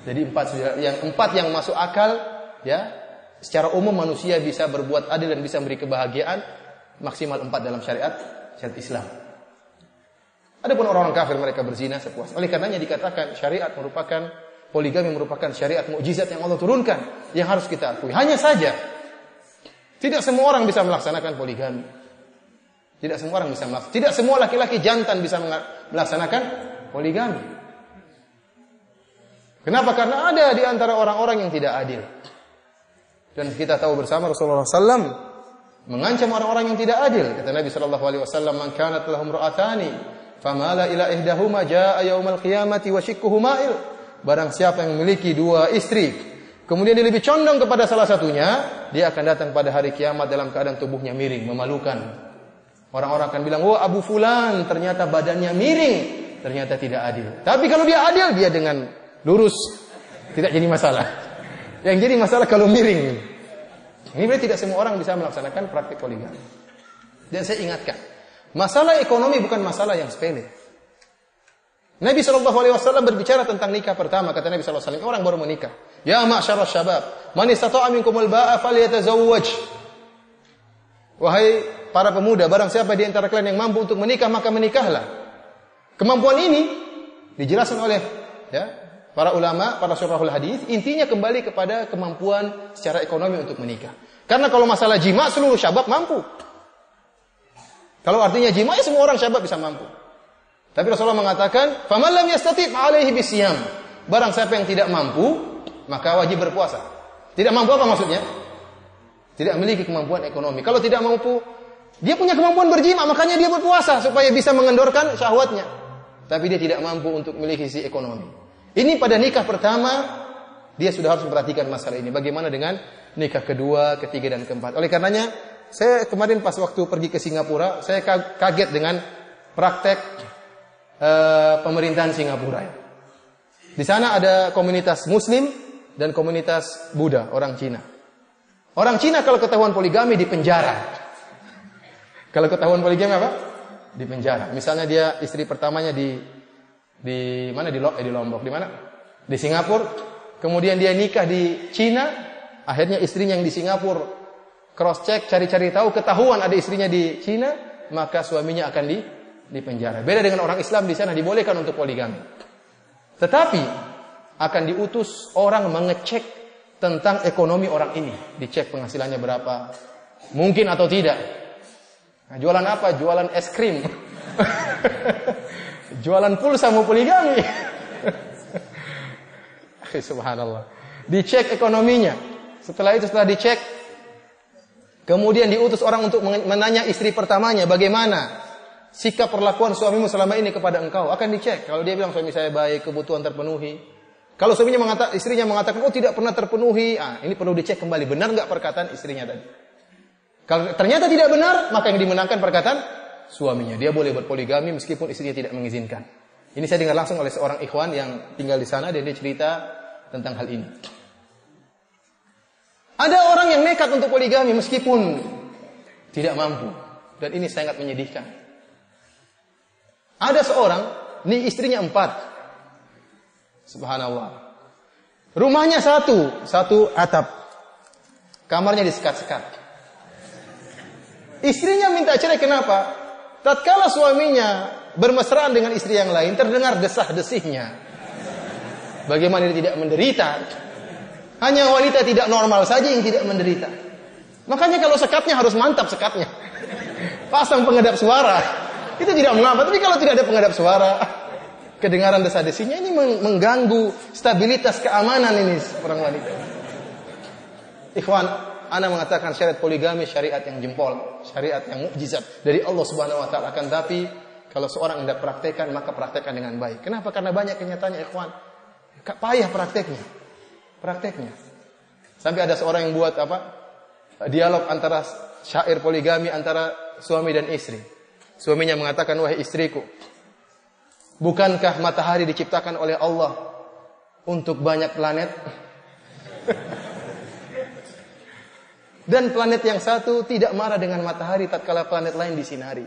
Jadi 4 yang masuk akal, ya. Secara umum manusia bisa berbuat adil dan bisa memberi kebahagiaan, maksimal 4 dalam syariat Islam. Adapun orang-orang kafir mereka berzina sepuas. Oleh karenanya dikatakan syariat merupakan poligami merupakan syariat mukjizat yang Allah turunkan yang harus kita akui. Hanya saja tidak semua orang bisa melaksanakan poligami. Tidak semua orang bisa melaksanakan. Tidak semua laki-laki jantan bisa melaksanakan poligami. Kenapa? Karena ada di antara orang-orang yang tidak adil. Dan kita tahu bersama Rasulullah SAW mengancam orang-orang yang tidak adil. Kata Nabi SAW, "Man kanat lahum ra'atani, famala ila ihdahuma jaa yaumal qiyamati wa shikkuhu ma'il." Barang siapa yang memiliki 2 istri, kemudian dia lebih condong kepada salah satunya, dia akan datang pada hari kiamat dalam keadaan tubuhnya miring, memalukan. Orang-orang akan bilang, "Wah, Abu Fulan ternyata badannya miring." Ternyata tidak adil. Tapi kalau dia adil, dia dengan lurus, tidak jadi masalah. Yang jadi masalah kalau miring. Ini berarti tidak semua orang bisa melaksanakan praktik poligami. Dan saya ingatkan, masalah ekonomi bukan masalah yang sepele. Nabi SAW berbicara tentang nikah pertama. Kata Nabi SAW, orang baru menikah, "Ya ma'syarasy syabab, man istata'a minkumul ba'a falyatazawwaj." Wahai para pemuda, barang siapa di antara kalian yang mampu untuk menikah, maka menikahlah. Kemampuan ini dijelaskan oleh, ya, para ulama, para syurahul hadis, intinya kembali kepada kemampuan secara ekonomi untuk menikah. Karena kalau masalah jima, seluruh syabab mampu. Kalau artinya jima, ya semua orang syabab bisa mampu. Tapi Rasulullah mengatakan, "Faman lam yastati' fa'alaihi bisyam." Barang siapa yang tidak mampu, maka wajib berpuasa. Tidak mampu apa maksudnya? Tidak memiliki kemampuan ekonomi. Kalau tidak mampu, dia punya kemampuan berjima, makanya dia berpuasa supaya bisa mengendorkan syahwatnya. Tapi dia tidak mampu untuk memiliki sisi ekonomi. Ini pada nikah pertama, dia sudah harus memperhatikan masalah ini. Bagaimana dengan nikah kedua, ketiga, dan keempat. Oleh karenanya, saya kemarin pas waktu pergi ke Singapura, saya kaget dengan praktek pemerintahan Singapura. Di sana ada komunitas Muslim dan komunitas Buddha, orang Cina. Orang Cina kalau ketahuan poligami dipenjara. Kalau ketahuan poligami apa? Dipenjara. Misalnya dia istri pertamanya di mana di Lombok, di mana? Di Singapura. Kemudian dia nikah di Cina, akhirnya istrinya yang di Singapura cross check, cari-cari tahu, ketahuan ada istrinya di Cina, maka suaminya akan dipenjara. Beda dengan orang Islam, di sana dibolehkan untuk poligami. Tetapi akan diutus orang mengecek tentang ekonomi orang ini. Dicek penghasilannya berapa. Mungkin atau tidak. Nah, jualan apa? Jualan es krim. Jualan pulsa mau poligami. Subhanallah. Dicek ekonominya. Setelah dicek, kemudian diutus orang untuk menanya istri pertamanya, bagaimana sikap perlakuan suamimu selama ini kepada engkau. Akan dicek. Kalau dia bilang suami saya baik, kebutuhan terpenuhi. Kalau istrinya mengatakan oh tidak pernah terpenuhi, ini perlu dicek kembali. Benar nggak perkataan istrinya tadi? Kalau ternyata tidak benar, maka yang dimenangkan perkataan suaminya. Dia boleh berpoligami meskipun istrinya tidak mengizinkan. Ini saya dengar langsung oleh seorang ikhwan yang tinggal di sana dan dia cerita tentang hal ini. Ada orang yang nekat untuk poligami meskipun tidak mampu. Dan ini sangat menyedihkan. Ada seorang, ini istrinya 4. Subhanallah. Rumahnya satu atap. Kamarnya disekat-sekat. Istrinya minta cerai kenapa? Tatkala suaminya bermesraan dengan istri yang lain, terdengar desah-desihnya. Bagaimana dia tidak menderita? Hanya wanita tidak normal saja yang tidak menderita. Makanya kalau sekatnya harus mantap sekatnya. Pasang pengedap suara. Itu tidak mengapa. Tapi kalau tidak ada pengedap suara, kedengaran desah-desihnya ini mengganggu stabilitas keamanan ini seorang wanita. Ikhwan, ana mengatakan syariat poligami syariat yang jempol, syariat yang mukjizat dari Allah Subhanahu wa taala. Akan tapi kalau seorang hendak praktekkan, maka praktekkan dengan baik. Kenapa? Karena banyak kenyataannya, ikhwan. Payah prakteknya. Sampai ada seorang yang buat dialog antara syair poligami antara suami dan istri. Suaminya mengatakan, wahai istriku, bukankah matahari diciptakan oleh Allah untuk banyak planet? Dan planet yang satu tidak marah dengan matahari tatkala planet lain disinari.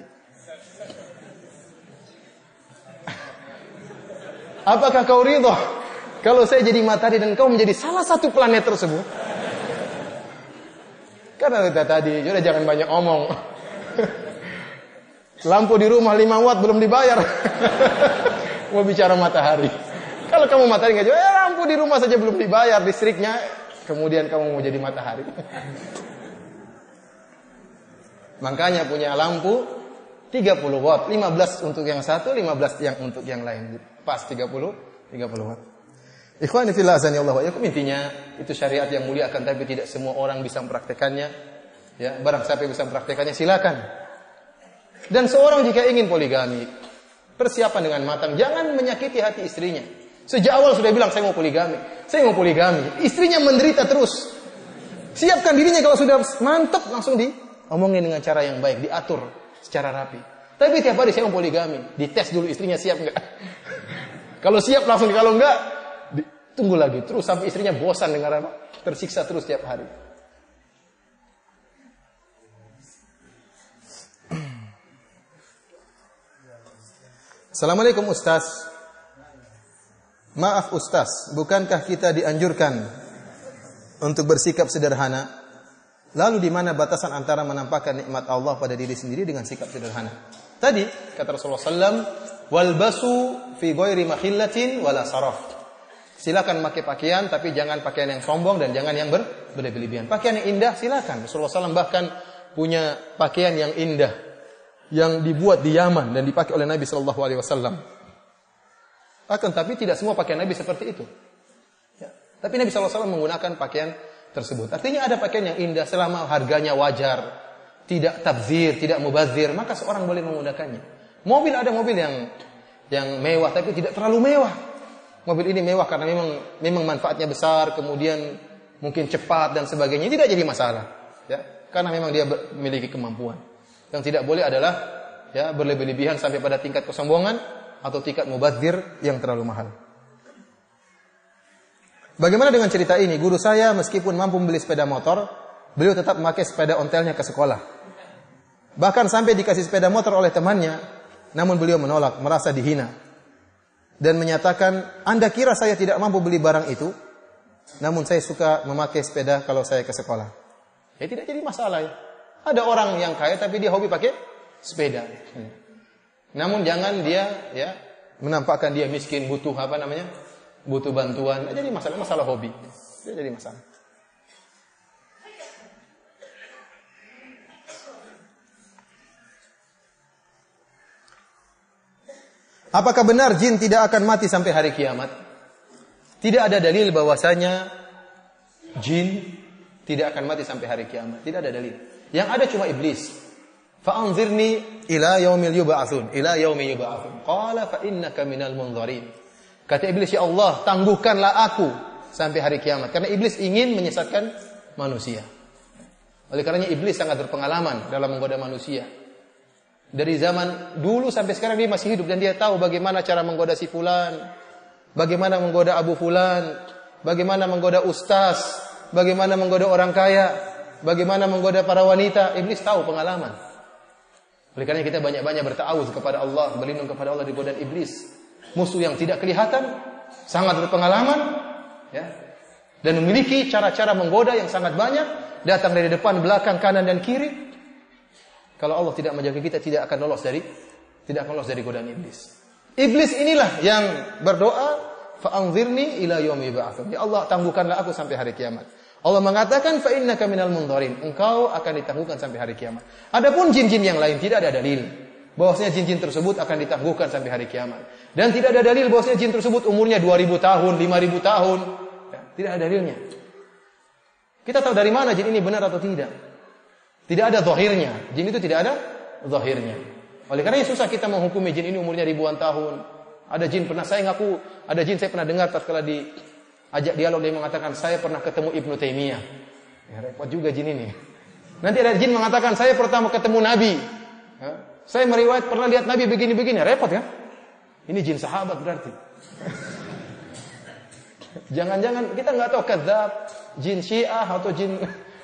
Apakah kau ridho kalau saya jadi matahari dan kau menjadi salah satu planet tersebut? Karena kita tadi, sudah jangan banyak omong. Lampu di rumah 5 watt belum dibayar. Mau bicara matahari. Kalau kamu matahari nggak jual, lampu di rumah saja belum dibayar listriknya. Kemudian kamu mau jadi matahari. Makanya punya lampu 30 watt, 15 untuk yang satu, 15 yang untuk yang lain. Pas 30 watt. Ikhwani fillah azani Allah wa yakum, intinya itu syariat yang mulia, akan tapi tidak semua orang bisa mempraktekannya. Ya, barang siapa yang bisa mempraktekannya silakan. Dan seorang jika ingin poligami, persiapan dengan matang, jangan menyakiti hati istrinya. Sejak awal sudah bilang saya mau poligami. Istrinya menderita terus. Siapkan dirinya kalau sudah mantap langsung diomongin dengan cara yang baik, diatur secara rapi. Tapi tiap hari saya mau poligami, dites dulu istrinya siap enggak. Kalau siap langsung, kalau enggak tunggu lagi terus sampai istrinya bosan dengar tersiksa terus tiap hari. Assalamualaikum Ustaz. Maaf Ustaz, bukankah kita dianjurkan untuk bersikap sederhana? Lalu di mana batasan antara menampakkan nikmat Allah pada diri sendiri dengan sikap sederhana? Tadi kata Rasulullah SAW, walbasu fi ghairi makhillatin wala saraf. Silakan pakai pakaian, tapi jangan pakaian yang sombong dan jangan yang berlebihan. Pakaian yang indah silakan. Rasulullah SAW bahkan punya pakaian yang indah yang dibuat di Yaman dan dipakai oleh Nabi SAW. Akan tapi tidak semua pakaian Nabi seperti itu. Ya. Tapi Nabi SAW menggunakan pakaian tersebut. Artinya ada pakaian yang indah selama harganya wajar, tidak tabzir, tidak mubazir, maka seorang boleh menggunakannya. Mobil, ada mobil yang mewah tapi tidak terlalu mewah. Mobil ini mewah karena memang manfaatnya besar, kemudian mungkin cepat dan sebagainya, tidak jadi masalah, ya, karena memang dia memiliki kemampuan. Yang tidak boleh adalah ya berlebih-lebihan sampai pada tingkat kesombongan atau tingkat mubadzir yang terlalu mahal. Bagaimana dengan cerita ini? Guru saya meskipun mampu membeli sepeda motor, beliau tetap memakai sepeda ontelnya ke sekolah. Bahkan sampai dikasih sepeda motor oleh temannya, namun beliau menolak, merasa dihina. Dan menyatakan, Anda kira saya tidak mampu beli barang itu? Namun saya suka memakai sepeda kalau saya ke sekolah. Ya tidak jadi masalah ya. Ada orang yang kaya tapi dia hobi pakai sepeda. Namun jangan dia ya menampakkan dia miskin, butuh apa namanya? Butuh bantuan. Jadi masalah hobi. Jadi masalah. Apakah benar jin tidak akan mati sampai hari kiamat? Tidak ada dalil bahwasanya jin tidak akan mati sampai hari kiamat. Tidak ada dalil. Yang ada cuma iblis. Fa'anzirni ila yaumil yub'atsun, ila yaumi yub'atsun. Qala fa innaka minal munzarin. Kata iblis, ya Allah, tangguhkanlah aku sampai hari kiamat. Karena iblis ingin menyesatkan manusia. Oleh karenanya iblis sangat berpengalaman dalam menggoda manusia. Dari zaman dulu sampai sekarang dia masih hidup dan dia tahu bagaimana cara menggoda si fulan, bagaimana menggoda Abu Fulan, bagaimana menggoda ustaz, bagaimana menggoda orang kaya, bagaimana menggoda para wanita. Iblis tahu pengalaman. Oleh karena kita banyak-banyak berta'awudz kepada Allah, berlindung kepada Allah dari godaan iblis. Musuh yang tidak kelihatan, sangat berpengalaman, ya, dan memiliki cara-cara menggoda yang sangat banyak, datang dari depan, belakang, kanan dan kiri. Kalau Allah tidak menjaga kita, tidak akan lolos dari godaan iblis. Iblis inilah yang berdoa, fa'anzirni ila yaumi yub'atsun. Ya Allah, tangguhkanlah aku sampai hari kiamat. Allah mengatakan, fa innaka minal munzarin. Engkau akan ditangguhkan sampai hari kiamat. Adapun jin-jin yang lain tidak ada dalil bahwasanya jin-jin tersebut akan ditangguhkan sampai hari kiamat. Dan tidak ada dalil bahwasanya jin tersebut umurnya 2000 tahun, 5000 tahun. Ya, tidak ada dalilnya. Kita tahu dari mana jin ini benar atau tidak. Tidak ada zahirnya. Jin itu tidak ada zahirnya. Oleh karena susah kita menghukumi jin ini umurnya ribuan tahun. Ada jin pernah saya pernah dengar tatkala diajak dialog dia mengatakan saya pernah ketemu Ibnu Taimiyah. Ya, repot juga jin ini. Nanti ada jin mengatakan saya pertama ketemu Nabi. Ya, saya meriwayat pernah lihat Nabi begini-begini. Repot ya? Ini jin sahabat berarti. Jangan-jangan kita nggak tahu kadzab, jin Syiah atau jin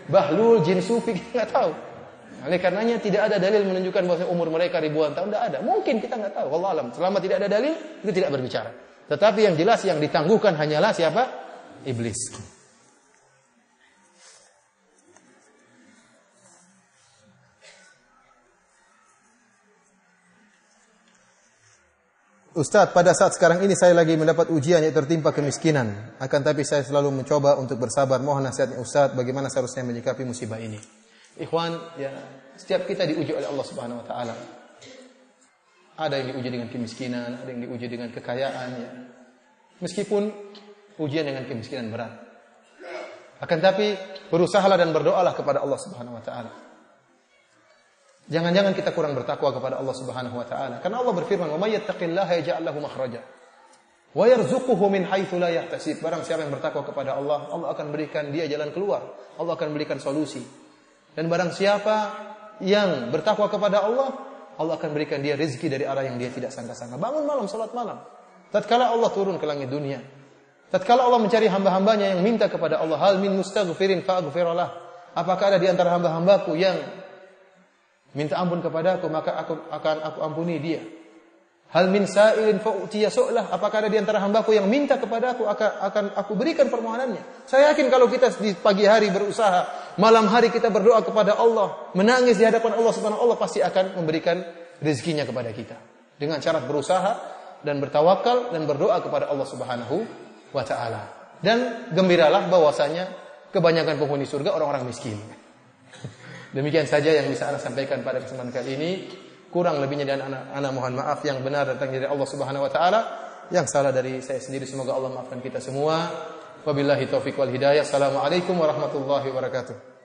Bahlul, jin Sufi, kita nggak tahu. Oleh karenanya tidak ada dalil menunjukkan bahwa umur mereka ribuan tahun, tidak ada. Mungkin kita nggak tahu. Wallahu alam. Selama tidak ada dalil, itu tidak berbicara. Tetapi yang jelas yang ditangguhkan hanyalah siapa? Iblis. Ustaz, pada saat sekarang ini saya lagi mendapat ujian yang tertimpa kemiskinan. Akan tapi saya selalu mencoba untuk bersabar. Mohon nasihatnya Ustaz, bagaimana seharusnya menyikapi musibah ini. Ikhwan, ya, setiap kita diuji oleh Allah Subhanahu wa taala. Ada yang diuji dengan kemiskinan, ada yang diuji dengan kekayaan, ya. Meskipun ujian dengan kemiskinan berat. Akan tapi berusahalah dan berdoalah kepada Allah Subhanahu wa taala. Jangan-jangan kita kurang bertakwa kepada Allah Subhanahu wa taala. Karena Allah berfirman, "Wa may yattaqillaha yaj'al lahu makhraja wa yarzuquhu min haitsu la yahtasib." Barang siapa yang bertakwa kepada Allah, Allah akan berikan dia jalan keluar. Allah akan berikan solusi. Dan barang siapa yang bertakwa kepada Allah, Allah akan berikan dia rezeki dari arah yang dia tidak sangka-sangka. Bangun malam, salat malam. Tatkala Allah turun ke langit dunia, tatkala Allah mencari hamba-hambanya yang minta kepada Allah, "Hal min mustaghfirin fa'ghfirlah." Apakah ada di antara hamba-hambaku yang minta ampun kepadaku, maka aku ampuni dia. Hal min sa'ilin fa'utiya su'lah. Apakah ada di antara hambaku yang minta kepadaku, akan aku berikan permohonannya. Saya yakin kalau kita di pagi hari berusaha, malam hari kita berdoa kepada Allah, menangis di hadapan Allah Subhanahu wa taala, Allah pasti akan memberikan rezekinya kepada kita. Dengan syarat berusaha dan bertawakal dan berdoa kepada Allah Subhanahu wa taala. Dan gembiralah bahwasanya kebanyakan penghuni surga orang-orang miskin. Demikian saja yang bisa Ana sampaikan pada kesempatan kali ini. Kurang lebihnya dan Ana mohon maaf. Yang benar datang dari Allah Subhanahu wa taala, yang salah dari saya sendiri semoga Allah maafkan kita semua. Wabillahi taufiq wal hidayah. Assalamualaikum warahmatullahi wabarakatuh.